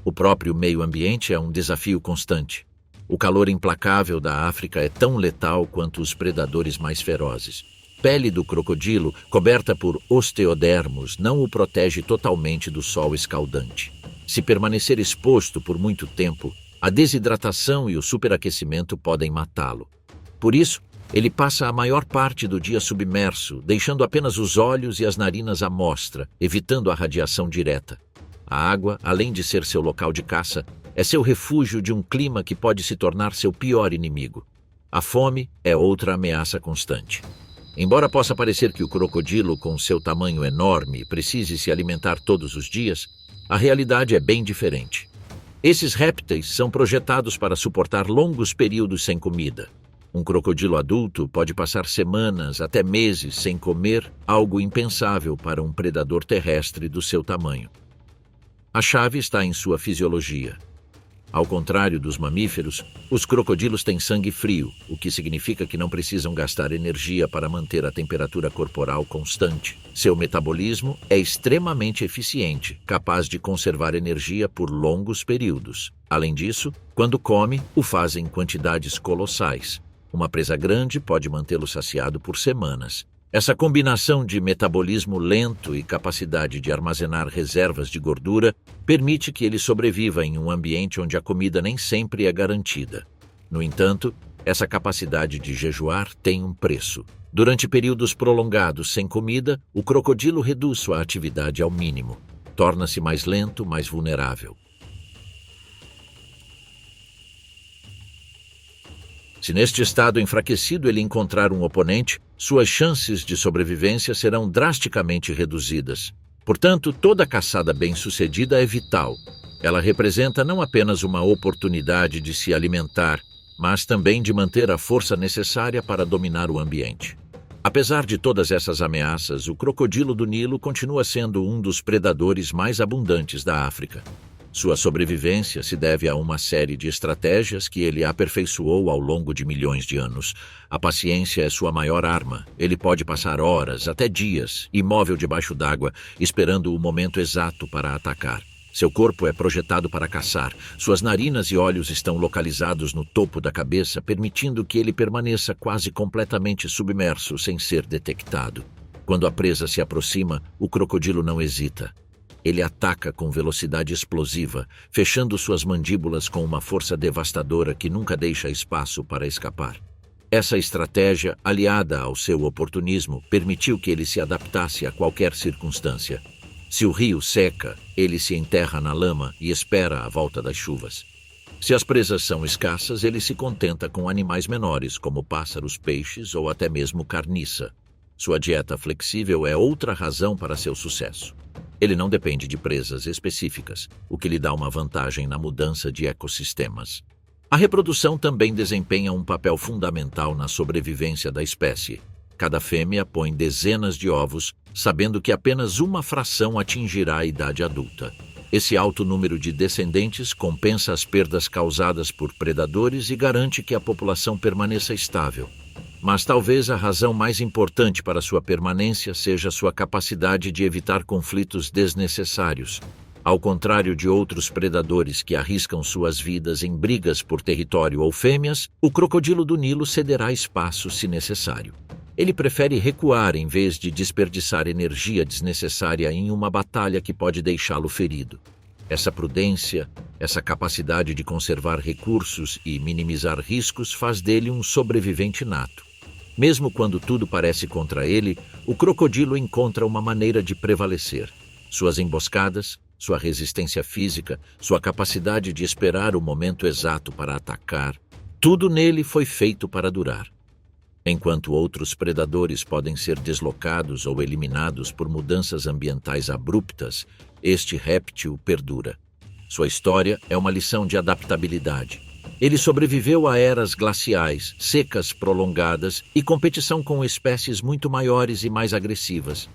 O próprio meio ambiente é um desafio constante. O calor implacável da África é tão letal quanto os predadores mais ferozes. A pele do crocodilo, coberta por osteodermos, não o protege totalmente do sol escaldante. Se permanecer exposto por muito tempo, a desidratação e o superaquecimento podem matá-lo. Por isso, ele passa a maior parte do dia submerso, deixando apenas os olhos e as narinas à mostra, evitando a radiação direta. A água, além de ser seu local de caça, é seu refúgio de um clima que pode se tornar seu pior inimigo. A fome é outra ameaça constante. Embora possa parecer que o crocodilo, com seu tamanho enorme, precise se alimentar todos os dias, a realidade é bem diferente. Esses répteis são projetados para suportar longos períodos sem comida. Um crocodilo adulto pode passar semanas, até meses, sem comer, algo impensável para um predador terrestre do seu tamanho. A chave está em sua fisiologia. Ao contrário dos mamíferos, os crocodilos têm sangue frio, o que significa que não precisam gastar energia para manter a temperatura corporal constante. Seu metabolismo é extremamente eficiente, capaz de conservar energia por longos períodos. Além disso, quando come, o faz em quantidades colossais. Uma presa grande pode mantê-lo saciado por semanas. Essa combinação de metabolismo lento e capacidade de armazenar reservas de gordura permite que ele sobreviva em um ambiente onde a comida nem sempre é garantida. No entanto, essa capacidade de jejuar tem um preço. Durante períodos prolongados sem comida, o crocodilo reduz sua atividade ao mínimo. Torna-se mais lento, mais vulnerável. Se neste estado enfraquecido ele encontrar um oponente, suas chances de sobrevivência serão drasticamente reduzidas. Portanto, toda caçada bem-sucedida é vital. Ela representa não apenas uma oportunidade de se alimentar, mas também de manter a força necessária para dominar o ambiente. Apesar de todas essas ameaças, o crocodilo do Nilo continua sendo um dos predadores mais abundantes da África. Sua sobrevivência se deve a uma série de estratégias que ele aperfeiçoou ao longo de milhões de anos. A paciência é sua maior arma. Ele pode passar horas, até dias, imóvel debaixo d'água, esperando o momento exato para atacar. Seu corpo é projetado para caçar. Suas narinas e olhos estão localizados no topo da cabeça, permitindo que ele permaneça quase completamente submerso sem ser detectado. Quando a presa se aproxima, o crocodilo não hesita. Ele ataca com velocidade explosiva, fechando suas mandíbulas com uma força devastadora que nunca deixa espaço para escapar. Essa estratégia, aliada ao seu oportunismo, permitiu que ele se adaptasse a qualquer circunstância. Se o rio seca, ele se enterra na lama e espera a volta das chuvas. Se as presas são escassas, ele se contenta com animais menores, como pássaros, peixes ou até mesmo carniça. Sua dieta flexível é outra razão para seu sucesso. Ele não depende de presas específicas, o que lhe dá uma vantagem na mudança de ecossistemas. A reprodução também desempenha um papel fundamental na sobrevivência da espécie. Cada fêmea põe dezenas de ovos, sabendo que apenas uma fração atingirá a idade adulta. Esse alto número de descendentes compensa as perdas causadas por predadores e garante que a população permaneça estável. Mas talvez a razão mais importante para sua permanência seja sua capacidade de evitar conflitos desnecessários. Ao contrário de outros predadores que arriscam suas vidas em brigas por território ou fêmeas, o crocodilo do Nilo cederá espaço se necessário. Ele prefere recuar em vez de desperdiçar energia desnecessária em uma batalha que pode deixá-lo ferido. Essa prudência, essa capacidade de conservar recursos e minimizar riscos faz dele um sobrevivente nato. Mesmo quando tudo parece contra ele, o crocodilo encontra uma maneira de prevalecer. Suas emboscadas, sua resistência física, sua capacidade de esperar o momento exato para atacar, tudo nele foi feito para durar. Enquanto outros predadores podem ser deslocados ou eliminados por mudanças ambientais abruptas, este réptil perdura. Sua história é uma lição de adaptabilidade. Ele sobreviveu a eras glaciais, secas prolongadas e competição com espécies muito maiores e mais agressivas.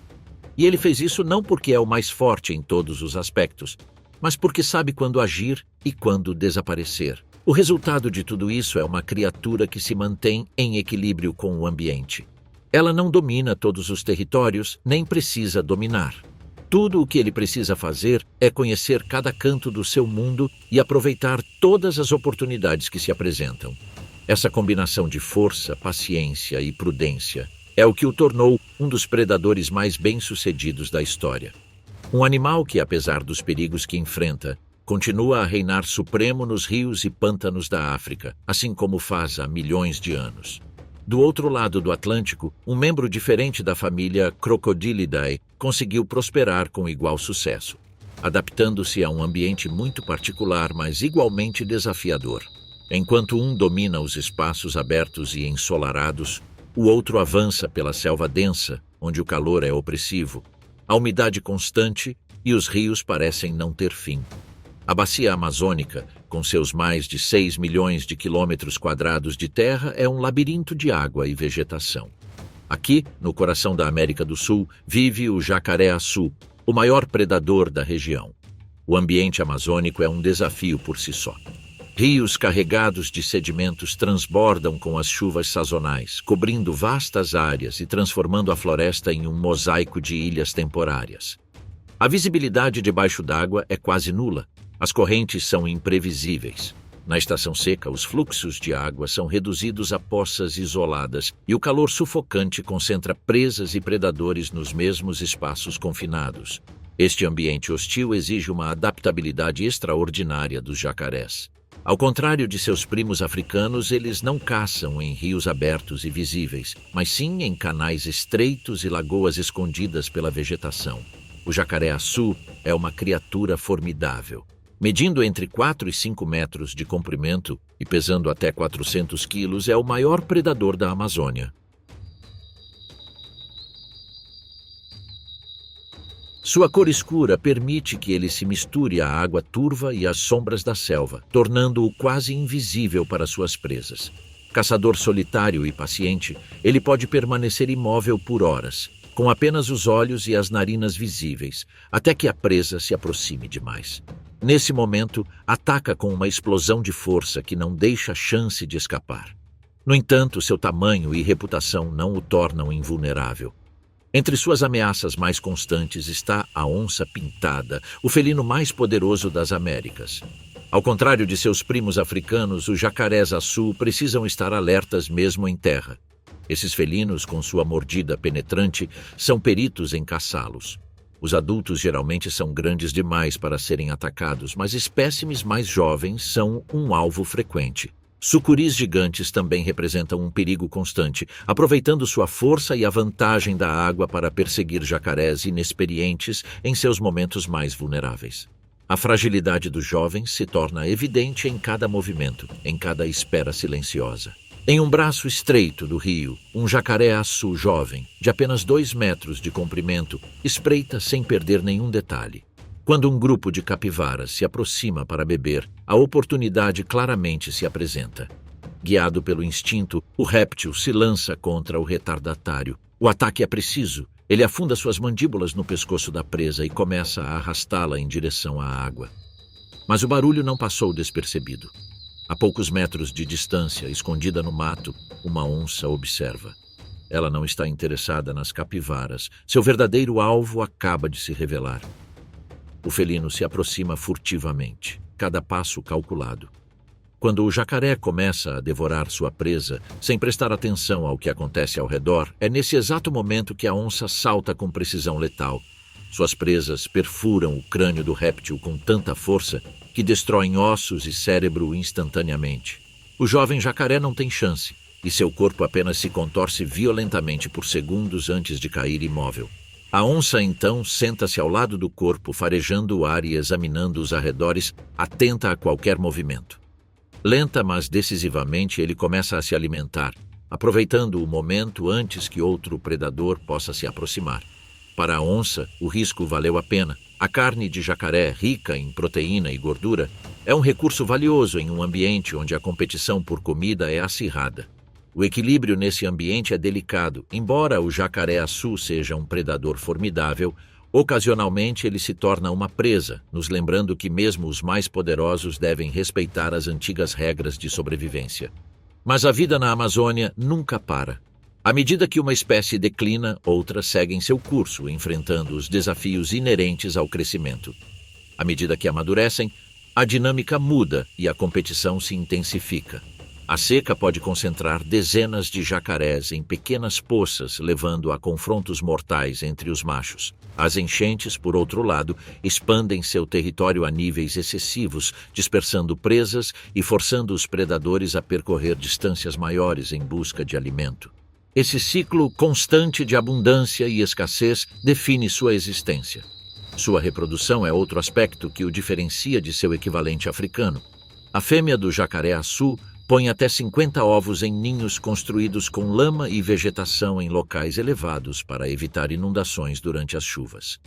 E ele fez isso não porque é o mais forte em todos os aspectos, mas porque sabe quando agir e quando desaparecer. O resultado de tudo isso é uma criatura que se mantém em equilíbrio com o ambiente. Ela não domina todos os territórios, nem precisa dominar. Tudo o que ele precisa fazer é conhecer cada canto do seu mundo e aproveitar todas as oportunidades que se apresentam. Essa combinação de força, paciência e prudência é o que o tornou um dos predadores mais bem-sucedidos da história. Um animal que, apesar dos perigos que enfrenta, continua a reinar supremo nos rios e pântanos da África, assim como faz há milhões de anos. Do outro lado do Atlântico, um membro diferente da família Crocodilidae conseguiu prosperar com igual sucesso, adaptando-se a um ambiente muito particular, mas igualmente desafiador. Enquanto um domina os espaços abertos e ensolarados, o outro avança pela selva densa, onde o calor é opressivo, a umidade constante e os rios parecem não ter fim. A bacia amazônica, com seus mais de 6 milhões de quilômetros quadrados de terra, é um labirinto de água e vegetação. Aqui, no coração da América do Sul, vive o jacaré-açu, o maior predador da região. O ambiente amazônico é um desafio por si só. Rios carregados de sedimentos transbordam com as chuvas sazonais, cobrindo vastas áreas e transformando a floresta em um mosaico de ilhas temporárias. A visibilidade debaixo d'água é quase nula. As correntes são imprevisíveis. Na estação seca, os fluxos de água são reduzidos a poças isoladas e o calor sufocante concentra presas e predadores nos mesmos espaços confinados. Este ambiente hostil exige uma adaptabilidade extraordinária dos jacarés. Ao contrário de seus primos africanos, eles não caçam em rios abertos e visíveis, mas sim em canais estreitos e lagoas escondidas pela vegetação. O jacaré-açu é uma criatura formidável. Medindo entre 4 e 5 metros de comprimento e pesando até 400 quilos, é o maior predador da Amazônia. Sua cor escura permite que ele se misture à água turva e às sombras da selva, tornando-o quase invisível para suas presas. Caçador solitário e paciente, ele pode permanecer imóvel por horas, com apenas os olhos e as narinas visíveis, até que a presa se aproxime demais. Nesse momento, ataca com uma explosão de força que não deixa chance de escapar. No entanto, seu tamanho e reputação não o tornam invulnerável. Entre suas ameaças mais constantes está a onça-pintada, o felino mais poderoso das Américas. Ao contrário de seus primos africanos, os jacarés-açu precisam estar alertas mesmo em terra. Esses felinos, com sua mordida penetrante, são peritos em caçá-los. Os adultos geralmente são grandes demais para serem atacados, mas espécimes mais jovens são um alvo frequente. Sucuris gigantes também representam um perigo constante, aproveitando sua força e a vantagem da água para perseguir jacarés inexperientes em seus momentos mais vulneráveis. A fragilidade dos jovens se torna evidente em cada movimento, em cada espera silenciosa. Em um braço estreito do rio, um jacaré-açu jovem, de apenas 2 metros de comprimento, espreita sem perder nenhum detalhe. Quando um grupo de capivaras se aproxima para beber, a oportunidade claramente se apresenta. Guiado pelo instinto, o réptil se lança contra o retardatário. O ataque é preciso. Ele afunda suas mandíbulas no pescoço da presa e começa a arrastá-la em direção à água. Mas o barulho não passou despercebido. A poucos metros de distância, escondida no mato, uma onça observa. Ela não está interessada nas capivaras. Seu verdadeiro alvo acaba de se revelar. O felino se aproxima furtivamente, cada passo calculado. Quando o jacaré começa a devorar sua presa, sem prestar atenção ao que acontece ao redor, é nesse exato momento que a onça salta com precisão letal. Suas presas perfuram o crânio do réptil com tanta força que destroem ossos e cérebro instantaneamente. O jovem jacaré não tem chance, e seu corpo apenas se contorce violentamente por segundos antes de cair imóvel. A onça, então, senta-se ao lado do corpo, farejando o ar e examinando os arredores, atenta a qualquer movimento. Lenta, mas decisivamente, ele começa a se alimentar, aproveitando o momento antes que outro predador possa se aproximar. Para a onça, o risco valeu a pena. A carne de jacaré, rica em proteína e gordura, é um recurso valioso em um ambiente onde a competição por comida é acirrada. O equilíbrio nesse ambiente é delicado. Embora o jacaré-açu seja um predador formidável, ocasionalmente ele se torna uma presa, nos lembrando que mesmo os mais poderosos devem respeitar as antigas regras de sobrevivência. Mas a vida na Amazônia nunca para. À medida que uma espécie declina, outras seguem seu curso, enfrentando os desafios inerentes ao crescimento. À medida que amadurecem, a dinâmica muda e a competição se intensifica. A seca pode concentrar dezenas de jacarés em pequenas poças, levando a confrontos mortais entre os machos. As enchentes, por outro lado, expandem seu território a níveis excessivos, dispersando presas e forçando os predadores a percorrer distâncias maiores em busca de alimento. Esse ciclo constante de abundância e escassez define sua existência. Sua reprodução é outro aspecto que o diferencia de seu equivalente africano. A fêmea do jacaré-açu põe até 50 ovos em ninhos construídos com lama e vegetação em locais elevados para evitar inundações durante as chuvas.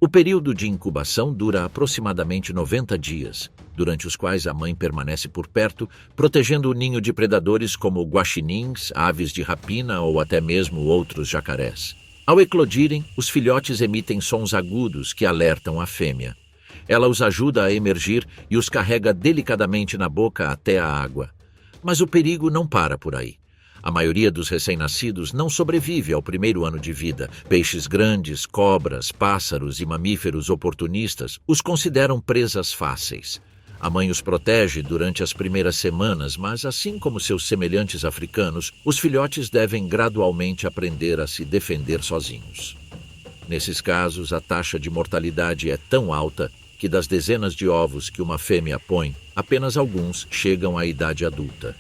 O período de incubação dura aproximadamente 90 dias, durante os quais a mãe permanece por perto, protegendo o ninho de predadores como guaxinins, aves de rapina ou até mesmo outros jacarés. Ao eclodirem, os filhotes emitem sons agudos que alertam a fêmea. Ela os ajuda a emergir e os carrega delicadamente na boca até a água. Mas o perigo não para por aí. A maioria dos recém-nascidos não sobrevive ao primeiro ano de vida. Peixes grandes, cobras, pássaros e mamíferos oportunistas os consideram presas fáceis. A mãe os protege durante as primeiras semanas, mas assim como seus semelhantes africanos, os filhotes devem gradualmente aprender a se defender sozinhos. Nesses casos, a taxa de mortalidade é tão alta que das dezenas de ovos que uma fêmea põe, apenas alguns chegam à idade adulta.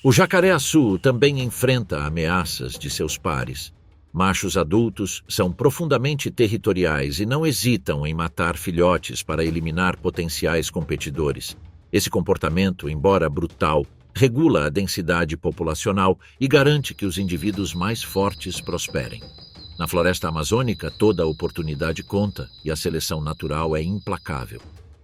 O jacaré-açu também enfrenta ameaças de seus pares. Machos adultos são profundamente territoriais e não hesitam em matar filhotes para eliminar potenciais competidores. Esse comportamento, embora brutal, regula a densidade populacional e garante que os indivíduos mais fortes prosperem. Na floresta amazônica, toda oportunidade conta e a seleção natural é implacável.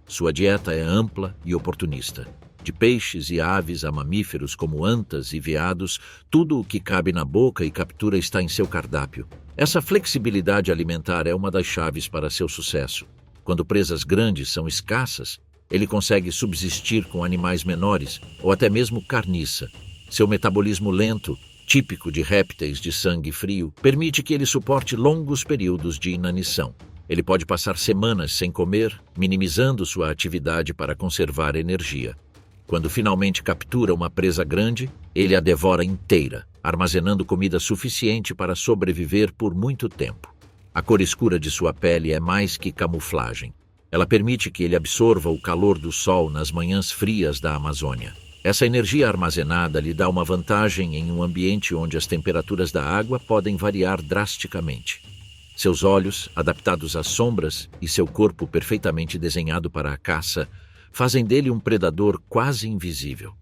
Sua dieta é ampla e oportunista. De peixes e aves a mamíferos como antas e veados, tudo o que cabe na boca e captura está em seu cardápio. Essa flexibilidade alimentar é uma das chaves para seu sucesso. Quando presas grandes são escassas, ele consegue subsistir com animais menores ou até mesmo carniça. Seu metabolismo lento, típico de répteis de sangue frio, permite que ele suporte longos períodos de inanição. Ele pode passar semanas sem comer, minimizando sua atividade para conservar energia. Quando finalmente captura uma presa grande, ele a devora inteira, armazenando comida suficiente para sobreviver por muito tempo. A cor escura de sua pele é mais que camuflagem. Ela permite que ele absorva o calor do sol nas manhãs frias da Amazônia. Essa energia armazenada lhe dá uma vantagem em um ambiente onde as temperaturas da água podem variar drasticamente. Seus olhos, adaptados às sombras, e seu corpo perfeitamente desenhado para a caça, fazem dele um predador quase invisível.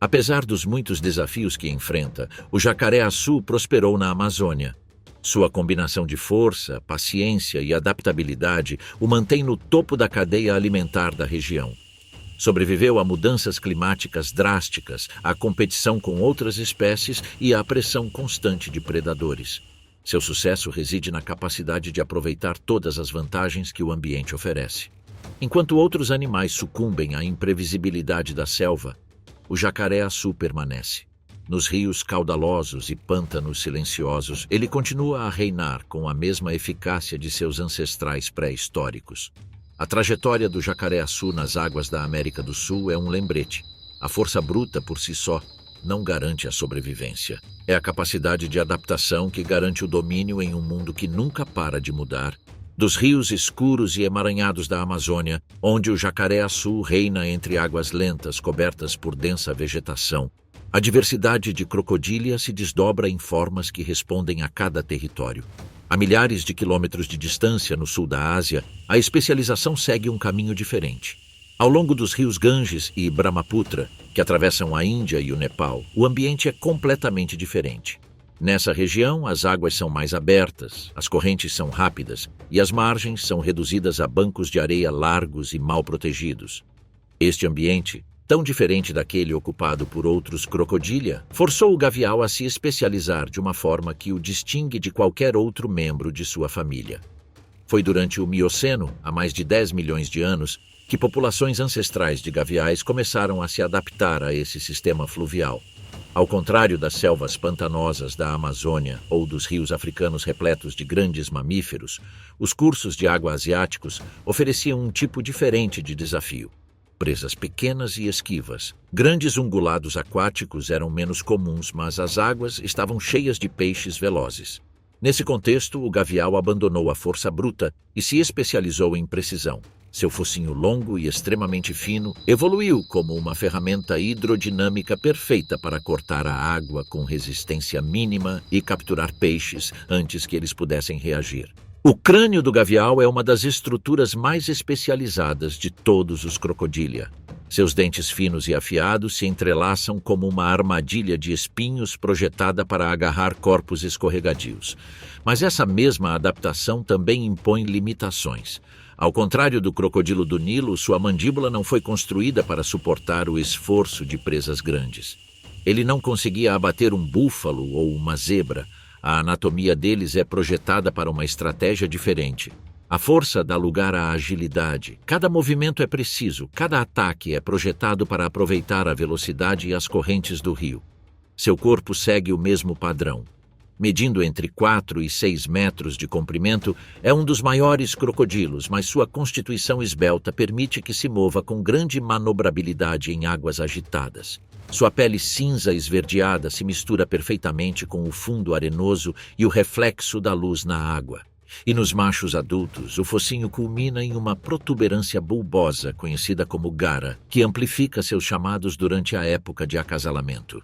Apesar dos muitos desafios que enfrenta, o jacaré-açu prosperou na Amazônia. Sua combinação de força, paciência e adaptabilidade o mantém no topo da cadeia alimentar da região. Sobreviveu a mudanças climáticas drásticas, à competição com outras espécies e à pressão constante de predadores. Seu sucesso reside na capacidade de aproveitar todas as vantagens que o ambiente oferece. Enquanto outros animais sucumbem à imprevisibilidade da selva, o jacaré-açu permanece. Nos rios caudalosos e pântanos silenciosos, ele continua a reinar com a mesma eficácia de seus ancestrais pré-históricos. A trajetória do jacaré-açu nas águas da América do Sul é um lembrete. A força bruta por si só não garante a sobrevivência. É a capacidade de adaptação que garante o domínio em um mundo que nunca para de mudar. Dos rios escuros e emaranhados da Amazônia, onde o jacaré-açu reina entre águas lentas cobertas por densa vegetação, a diversidade de crocodília se desdobra em formas que respondem a cada território. A milhares de quilômetros de distância no sul da Ásia, a especialização segue um caminho diferente. Ao longo dos rios Ganges e Brahmaputra, que atravessam a Índia e o Nepal, o ambiente é completamente diferente. Nessa região, as águas são mais abertas, as correntes são rápidas e as margens são reduzidas a bancos de areia largos e mal protegidos. Este ambiente, tão diferente daquele ocupado por outros crocodília, forçou o gavial a se especializar de uma forma que o distingue de qualquer outro membro de sua família. Foi durante o Mioceno, há mais de 10 milhões de anos, que populações ancestrais de gaviais começaram a se adaptar a esse sistema fluvial. Ao contrário das selvas pantanosas da Amazônia ou dos rios africanos repletos de grandes mamíferos, os cursos de água asiáticos ofereciam um tipo diferente de desafio. Presas pequenas e esquivas. Grandes ungulados aquáticos eram menos comuns, mas as águas estavam cheias de peixes velozes. Nesse contexto, o gavial abandonou a força bruta e se especializou em precisão. Seu focinho longo e extremamente fino evoluiu como uma ferramenta hidrodinâmica perfeita para cortar a água com resistência mínima e capturar peixes antes que eles pudessem reagir. O crânio do gavial é uma das estruturas mais especializadas de todos os crocodília. Seus dentes finos e afiados se entrelaçam como uma armadilha de espinhos projetada para agarrar corpos escorregadios. Mas essa mesma adaptação também impõe limitações. Ao contrário do crocodilo do Nilo, sua mandíbula não foi construída para suportar o esforço de presas grandes. Ele não conseguia abater um búfalo ou uma zebra. A anatomia deles é projetada para uma estratégia diferente. A força dá lugar à agilidade. Cada movimento é preciso, cada ataque é projetado para aproveitar a velocidade e as correntes do rio. Seu corpo segue o mesmo padrão. Medindo entre 4 e 6 metros de comprimento, é um dos maiores crocodilos, mas sua constituição esbelta permite que se mova com grande manobrabilidade em águas agitadas. Sua pele cinza esverdeada se mistura perfeitamente com o fundo arenoso e o reflexo da luz na água. E nos machos adultos, o focinho culmina em uma protuberância bulbosa, conhecida como gara, que amplifica seus chamados durante a época de acasalamento.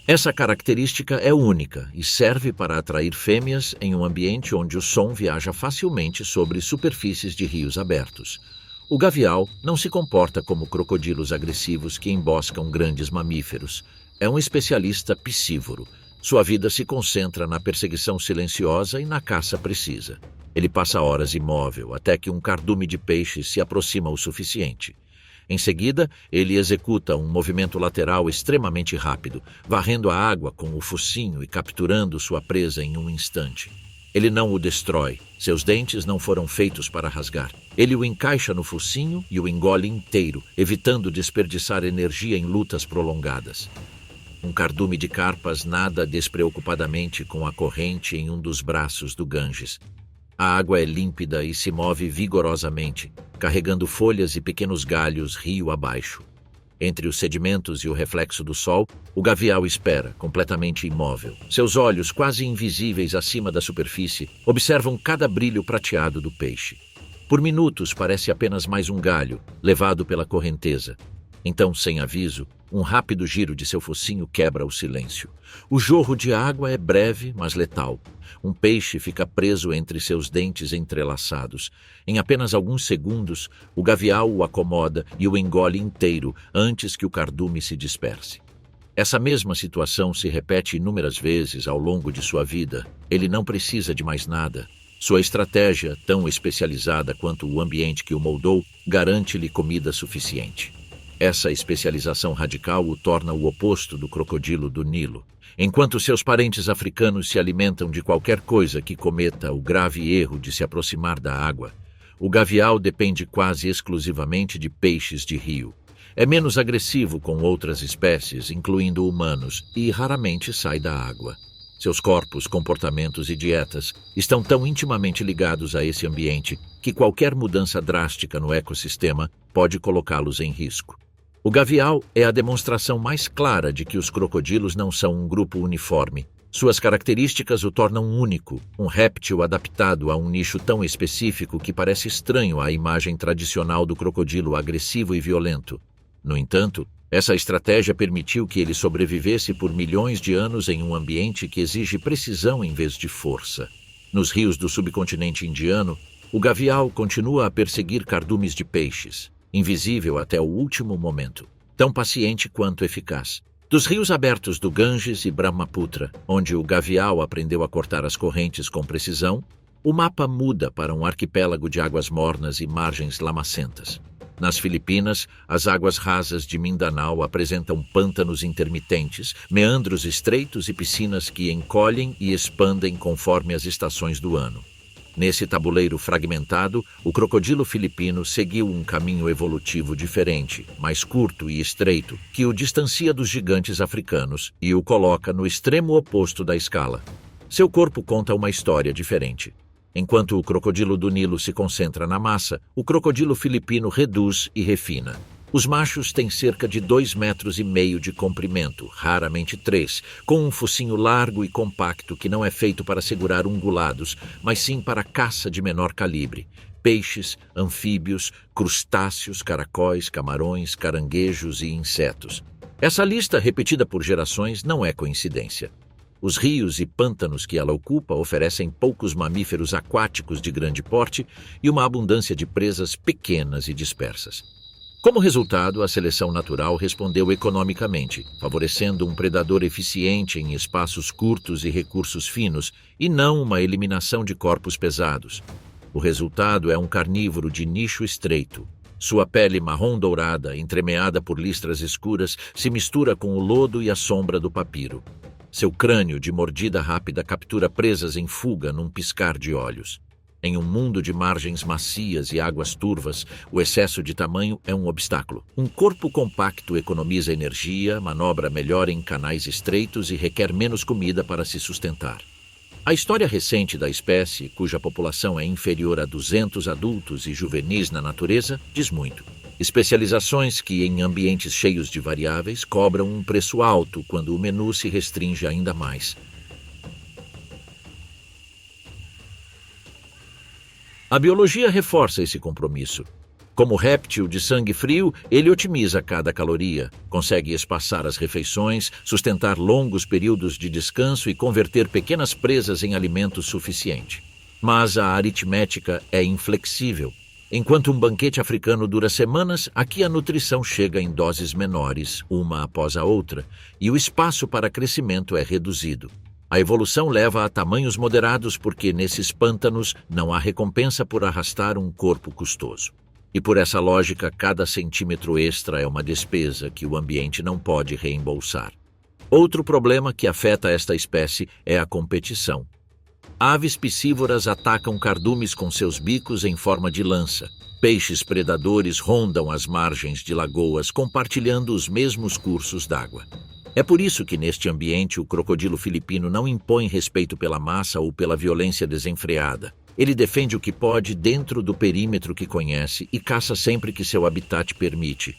Essa característica é única e serve para atrair fêmeas em um ambiente onde o som viaja facilmente sobre superfícies de rios abertos. O gavial não se comporta como crocodilos agressivos que emboscam grandes mamíferos. É um especialista piscívoro. Sua vida se concentra na perseguição silenciosa e na caça precisa. Ele passa horas imóvel até que um cardume de peixes se aproxima o suficiente. Em seguida, ele executa um movimento lateral extremamente rápido, varrendo a água com o focinho e capturando sua presa em um instante. Ele não o destrói. Seus dentes não foram feitos para rasgar. Ele o encaixa no focinho e o engole inteiro, evitando desperdiçar energia em lutas prolongadas. Um cardume de carpas nada despreocupadamente com a corrente em um dos braços do Ganges. A água é límpida e se move vigorosamente, carregando folhas e pequenos galhos rio abaixo. Entre os sedimentos e o reflexo do sol, o gavial espera, completamente imóvel. Seus olhos, quase invisíveis acima da superfície, observam cada brilho prateado do peixe. Por minutos parece apenas mais um galho, levado pela correnteza. Então, sem aviso, um rápido giro de seu focinho quebra o silêncio. O jorro de água é breve, mas letal. Um peixe fica preso entre seus dentes entrelaçados. Em apenas alguns segundos, o gavial o acomoda e o engole inteiro antes que o cardume se disperse. Essa mesma situação se repete inúmeras vezes ao longo de sua vida. Ele não precisa de mais nada. Sua estratégia, tão especializada quanto o ambiente que o moldou, garante-lhe comida suficiente. Essa especialização radical o torna o oposto do crocodilo do Nilo. Enquanto seus parentes africanos se alimentam de qualquer coisa que cometa o grave erro de se aproximar da água, o gavial depende quase exclusivamente de peixes de rio. É menos agressivo com outras espécies, incluindo humanos, e raramente sai da água. Seus corpos, comportamentos e dietas estão tão intimamente ligados a esse ambiente que qualquer mudança drástica no ecossistema pode colocá-los em risco. O gavial é a demonstração mais clara de que os crocodilos não são um grupo uniforme. Suas características o tornam único, um réptil adaptado a um nicho tão específico que parece estranho à imagem tradicional do crocodilo agressivo e violento. No entanto, essa estratégia permitiu que ele sobrevivesse por milhões de anos em um ambiente que exige precisão em vez de força. Nos rios do subcontinente indiano, o gavial continua a perseguir cardumes de peixes, invisível até o último momento, tão paciente quanto eficaz. Dos rios abertos do Ganges e Brahmaputra, onde o gavial aprendeu a cortar as correntes com precisão, o mapa muda para um arquipélago de águas mornas e margens lamacentas. Nas Filipinas, as águas rasas de Mindanao apresentam pântanos intermitentes, meandros estreitos e piscinas que encolhem e expandem conforme as estações do ano. Nesse tabuleiro fragmentado, o crocodilo filipino seguiu um caminho evolutivo diferente, mais curto e estreito, que o distancia dos gigantes africanos e o coloca no extremo oposto da escala. Seu corpo conta uma história diferente. Enquanto o crocodilo do Nilo se concentra na massa, o crocodilo filipino reduz e refina. Os machos têm cerca de 2,5 metros de comprimento, raramente 3, com um focinho largo e compacto que não é feito para segurar ungulados, mas sim para caça de menor calibre. Peixes, anfíbios, crustáceos, caracóis, camarões, caranguejos e insetos. Essa lista, repetida por gerações, não é coincidência. Os rios e pântanos que ela ocupa oferecem poucos mamíferos aquáticos de grande porte e uma abundância de presas pequenas e dispersas. Como resultado, a seleção natural respondeu economicamente, favorecendo um predador eficiente em espaços curtos e recursos finos, e não uma eliminação de corpos pesados. O resultado é um carnívoro de nicho estreito. Sua pele marrom-dourada, entremeada por listras escuras, se mistura com o lodo e a sombra do papiro. Seu crânio, de mordida rápida, captura presas em fuga num piscar de olhos. Em um mundo de margens macias e águas turvas, o excesso de tamanho é um obstáculo. Um corpo compacto economiza energia, manobra melhor em canais estreitos e requer menos comida para se sustentar. A história recente da espécie, cuja população é inferior a 200 adultos e juvenis na natureza, diz muito. Especializações que, em ambientes cheios de variáveis, cobram um preço alto quando o menu se restringe ainda mais. A biologia reforça esse compromisso. Como réptil de sangue frio, ele otimiza cada caloria, consegue espaçar as refeições, sustentar longos períodos de descanso e converter pequenas presas em alimento suficiente. Mas a aritmética é inflexível. Enquanto um banquete africano dura semanas, aqui a nutrição chega em doses menores, uma após a outra, e o espaço para crescimento é reduzido. A evolução leva a tamanhos moderados porque nesses pântanos não há recompensa por arrastar um corpo custoso. E por essa lógica, cada centímetro extra é uma despesa que o ambiente não pode reembolsar. Outro problema que afeta esta espécie é a competição. Aves piscívoras atacam cardumes com seus bicos em forma de lança. Peixes predadores rondam as margens de lagoas, compartilhando os mesmos cursos d'água. É por isso que neste ambiente o crocodilo filipino não impõe respeito pela massa ou pela violência desenfreada. Ele defende o que pode dentro do perímetro que conhece e caça sempre que seu habitat permite.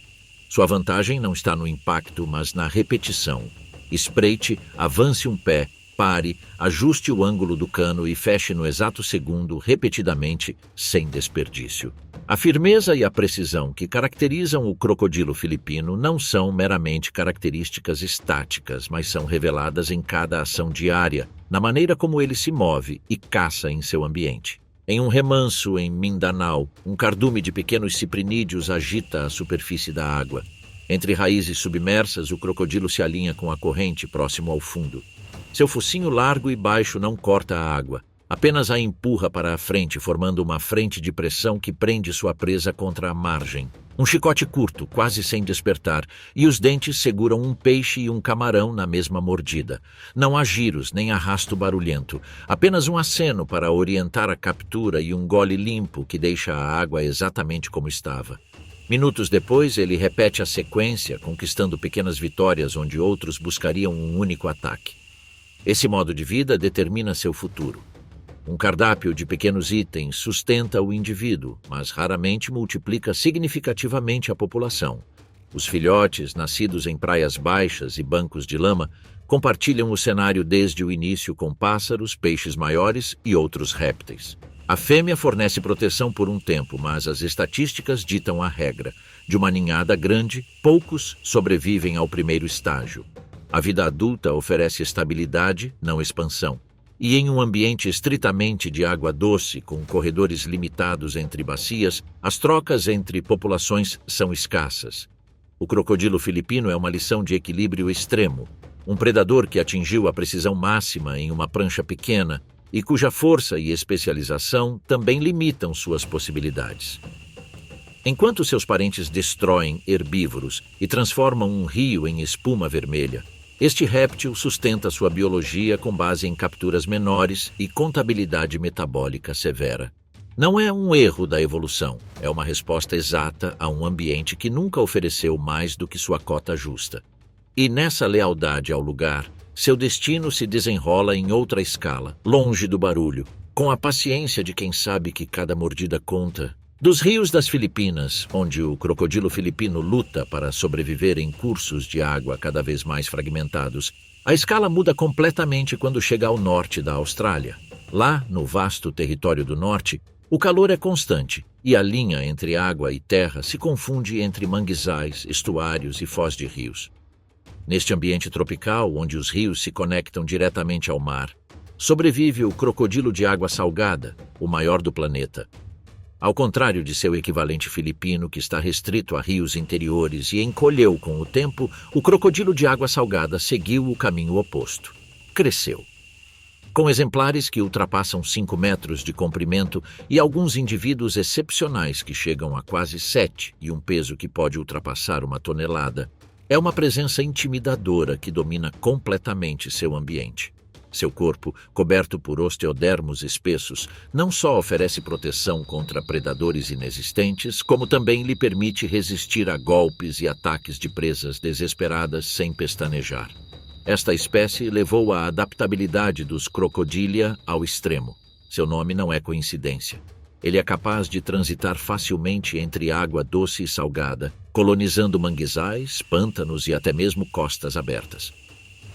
Sua vantagem não está no impacto, mas na repetição. Espreite, avance um pé, pare, ajuste o ângulo do cano e feche no exato segundo, repetidamente, sem desperdício. A firmeza e a precisão que caracterizam o crocodilo filipino não são meramente características estáticas, mas são reveladas em cada ação diária, na maneira como ele se move e caça em seu ambiente. Em um remanso em Mindanao, um cardume de pequenos ciprinídeos agita a superfície da água. Entre raízes submersas, o crocodilo se alinha com a corrente próximo ao fundo. Seu focinho largo e baixo não corta a água, apenas a empurra para a frente, formando uma frente de pressão que prende sua presa contra a margem. Um chicote curto, quase sem despertar, e os dentes seguram um peixe e um camarão na mesma mordida. Não há giros, nem arrasto barulhento, apenas um aceno para orientar a captura e um gole limpo que deixa a água exatamente como estava. Minutos depois, ele repete a sequência, conquistando pequenas vitórias onde outros buscariam um único ataque. Esse modo de vida determina seu futuro. Um cardápio de pequenos itens sustenta o indivíduo, mas raramente multiplica significativamente a população. Os filhotes, nascidos em praias baixas e bancos de lama, compartilham o cenário desde o início com pássaros, peixes maiores e outros répteis. A fêmea fornece proteção por um tempo, mas as estatísticas ditam a regra. De uma ninhada grande, poucos sobrevivem ao primeiro estágio. A vida adulta oferece estabilidade, não expansão. E em um ambiente estritamente de água doce, com corredores limitados entre bacias, as trocas entre populações são escassas. O crocodilo filipino é uma lição de equilíbrio extremo. Um predador que atingiu a precisão máxima em uma prancha pequena e cuja força e especialização também limitam suas possibilidades. Enquanto seus parentes destroem herbívoros e transformam um rio em espuma vermelha, este réptil sustenta sua biologia com base em capturas menores e contabilidade metabólica severa. Não é um erro da evolução, é uma resposta exata a um ambiente que nunca ofereceu mais do que sua cota justa. E nessa lealdade ao lugar, seu destino se desenrola em outra escala, longe do barulho, com a paciência de quem sabe que cada mordida conta. Dos rios das Filipinas, onde o crocodilo filipino luta para sobreviver em cursos de água cada vez mais fragmentados, a escala muda completamente quando chega ao norte da Austrália. Lá, no vasto território do norte, o calor é constante e a linha entre água e terra se confunde entre manguezais, estuários e foz de rios. Neste ambiente tropical, onde os rios se conectam diretamente ao mar, sobrevive o crocodilo de água salgada, o maior do planeta. Ao contrário de seu equivalente filipino, que está restrito a rios interiores e encolheu com o tempo, o crocodilo de água salgada seguiu o caminho oposto. Cresceu. com exemplares que ultrapassam 5 metros de comprimento e alguns indivíduos excepcionais que chegam a quase 7 e um peso que pode ultrapassar 1 tonelada. É uma presença intimidadora que domina completamente seu ambiente. Seu corpo, coberto por osteodermos espessos, não só oferece proteção contra predadores inexistentes, como também lhe permite resistir a golpes e ataques de presas desesperadas sem pestanejar. Esta espécie levou a adaptabilidade dos crocodilia ao extremo. Seu nome não é coincidência. Ele é capaz de transitar facilmente entre água doce e salgada, colonizando manguezais, pântanos e até mesmo costas abertas.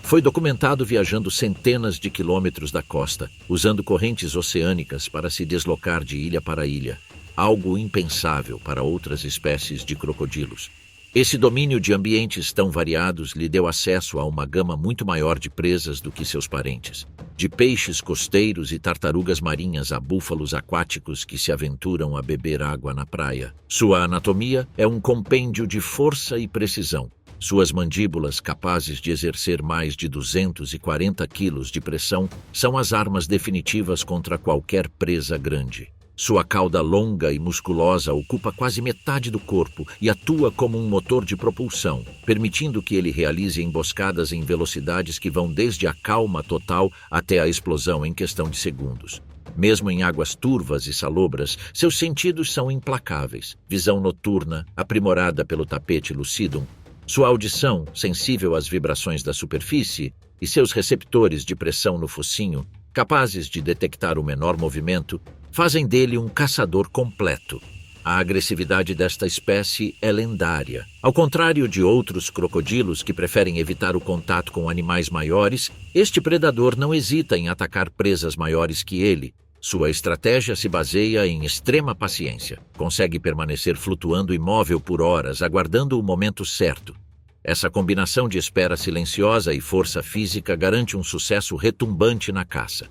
Foi documentado viajando centenas de quilômetros da costa, usando correntes oceânicas para se deslocar de ilha para ilha, algo impensável para outras espécies de crocodilos. Esse domínio de ambientes tão variados lhe deu acesso a uma gama muito maior de presas do que seus parentes, de peixes costeiros e tartarugas marinhas a búfalos aquáticos que se aventuram a beber água na praia. Sua anatomia é um compêndio de força e precisão. Suas mandíbulas, capazes de exercer mais de 240 quilos de pressão, são as armas definitivas contra qualquer presa grande. Sua cauda longa e musculosa ocupa quase metade do corpo e atua como um motor de propulsão, permitindo que ele realize emboscadas em velocidades que vão desde a calma total até a explosão em questão de segundos. Mesmo em águas turvas e salobras, seus sentidos são implacáveis. Visão noturna, aprimorada pelo tapete lucidum, sua audição, sensível às vibrações da superfície, e seus receptores de pressão no focinho, capazes de detectar o menor movimento, fazem dele um caçador completo. A agressividade desta espécie é lendária. Ao contrário de outros crocodilos que preferem evitar o contato com animais maiores, este predador não hesita em atacar presas maiores que ele. Sua estratégia se baseia em extrema paciência. Consegue permanecer flutuando imóvel por horas, aguardando o momento certo. Essa combinação de espera silenciosa e força física garante um sucesso retumbante na caça.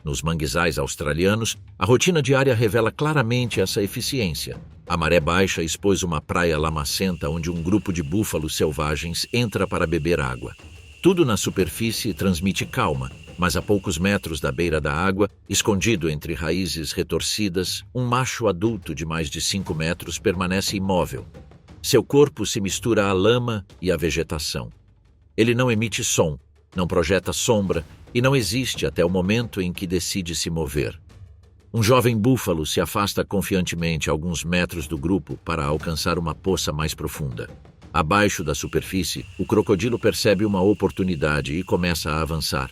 Nos manguezais australianos, a rotina diária revela claramente essa eficiência. A maré baixa expôs uma praia lamacenta onde um grupo de búfalos selvagens entra para beber água. Tudo na superfície transmite calma, mas a poucos metros da beira da água, escondido entre raízes retorcidas, um macho adulto de mais de 5 metros permanece imóvel. Seu corpo se mistura à lama e à vegetação. Ele não emite som, não projeta sombra e não existe até o momento em que decide se mover. Um jovem búfalo se afasta confiantemente a alguns metros do grupo para alcançar uma poça mais profunda. Abaixo da superfície, o crocodilo percebe uma oportunidade e começa a avançar.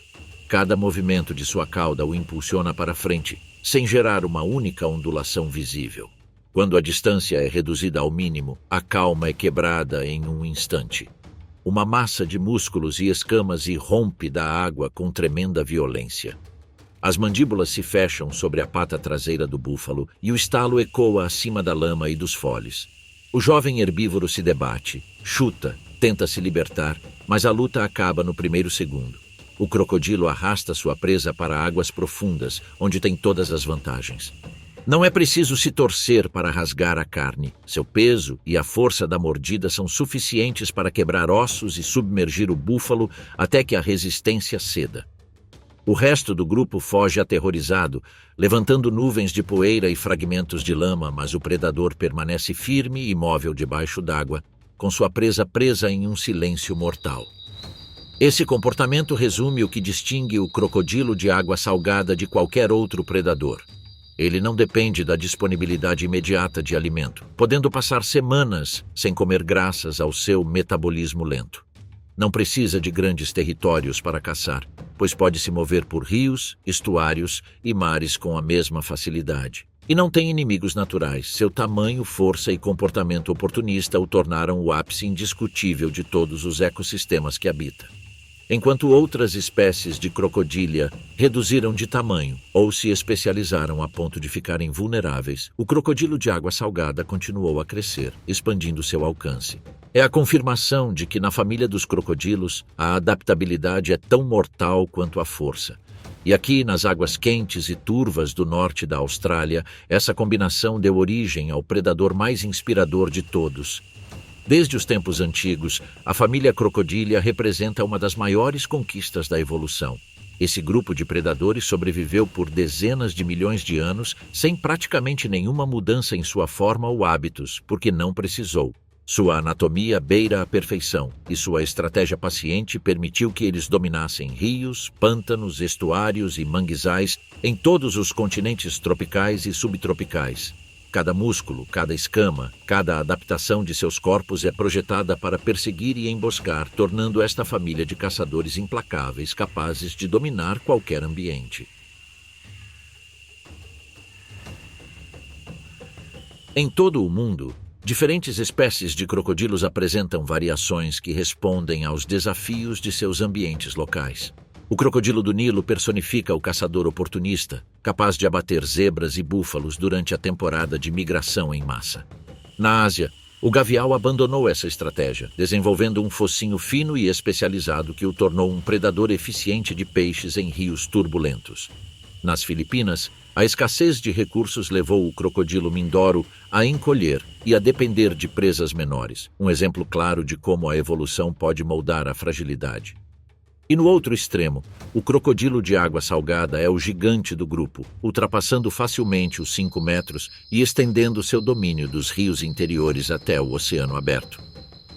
Cada movimento de sua cauda o impulsiona para frente, sem gerar uma única ondulação visível. Quando a distância é reduzida ao mínimo, a calma é quebrada em um instante. Uma massa de músculos e escamas irrompe da água com tremenda violência. As mandíbulas se fecham sobre a pata traseira do búfalo e o estalo ecoa acima da lama e dos foles. O jovem herbívoro se debate, chuta, tenta se libertar, mas a luta acaba no primeiro segundo. O crocodilo arrasta sua presa para águas profundas, onde tem todas as vantagens. Não é preciso se torcer para rasgar a carne. Seu peso e a força da mordida são suficientes para quebrar ossos e submergir o búfalo até que a resistência ceda. O resto do grupo foge aterrorizado, levantando nuvens de poeira e fragmentos de lama, mas o predador permanece firme e imóvel debaixo d'água, com sua presa em um silêncio mortal. Esse comportamento resume o que distingue o crocodilo de água salgada de qualquer outro predador. Ele não depende da disponibilidade imediata de alimento, podendo passar semanas sem comer graças ao seu metabolismo lento. Não precisa de grandes territórios para caçar, pois pode se mover por rios, estuários e mares com a mesma facilidade. E não tem inimigos naturais. Seu tamanho, força e comportamento oportunista o tornaram o ápice indiscutível de todos os ecossistemas que habita. Enquanto outras espécies de crocodilia reduziram de tamanho ou se especializaram a ponto de ficarem vulneráveis, o crocodilo de água salgada continuou a crescer, expandindo seu alcance. É a confirmação de que na família dos crocodilos a adaptabilidade é tão mortal quanto a força. E aqui, nas águas quentes e turvas do norte da Austrália, essa combinação deu origem ao predador mais inspirador de todos. Desde os tempos antigos, a família crocodilia representa uma das maiores conquistas da evolução. Esse grupo de predadores sobreviveu por dezenas de milhões de anos sem praticamente nenhuma mudança em sua forma ou hábitos, porque não precisou. Sua anatomia beira a perfeição e sua estratégia paciente permitiu que eles dominassem rios, pântanos, estuários e manguezais em todos os continentes tropicais e subtropicais. Cada músculo, cada escama, cada adaptação de seus corpos é projetada para perseguir e emboscar, tornando esta família de caçadores implacáveis capazes de dominar qualquer ambiente. Em todo o mundo, diferentes espécies de crocodilos apresentam variações que respondem aos desafios de seus ambientes locais. O crocodilo do Nilo personifica o caçador oportunista, capaz de abater zebras e búfalos durante a temporada de migração em massa. Na Ásia, o gavial abandonou essa estratégia, desenvolvendo um focinho fino e especializado que o tornou um predador eficiente de peixes em rios turbulentos. Nas Filipinas, a escassez de recursos levou o crocodilo mindoro a encolher e a depender de presas menores, um exemplo claro de como a evolução pode moldar a fragilidade. E no outro extremo, o crocodilo de água salgada é o gigante do grupo, ultrapassando facilmente os 5 metros e estendendo seu domínio dos rios interiores até o oceano aberto.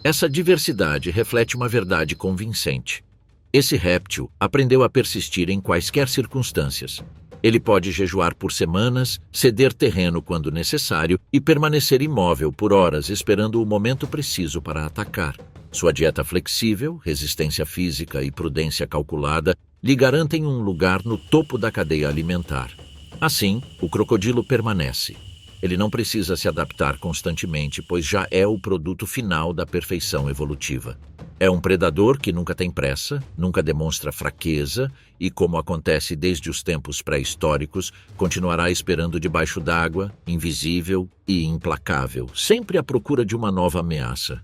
Essa diversidade reflete uma verdade convincente. Esse réptil aprendeu a persistir em quaisquer circunstâncias. Ele pode jejuar por semanas, ceder terreno quando necessário e permanecer imóvel por horas esperando o momento preciso para atacar. Sua dieta flexível, resistência física e prudência calculada lhe garantem um lugar no topo da cadeia alimentar. Assim, o crocodilo permanece. Ele não precisa se adaptar constantemente, pois já é o produto final da perfeição evolutiva. É um predador que nunca tem pressa, nunca demonstra fraqueza e, como acontece desde os tempos pré-históricos, continuará esperando debaixo d'água, invisível e implacável, sempre à procura de uma nova ameaça.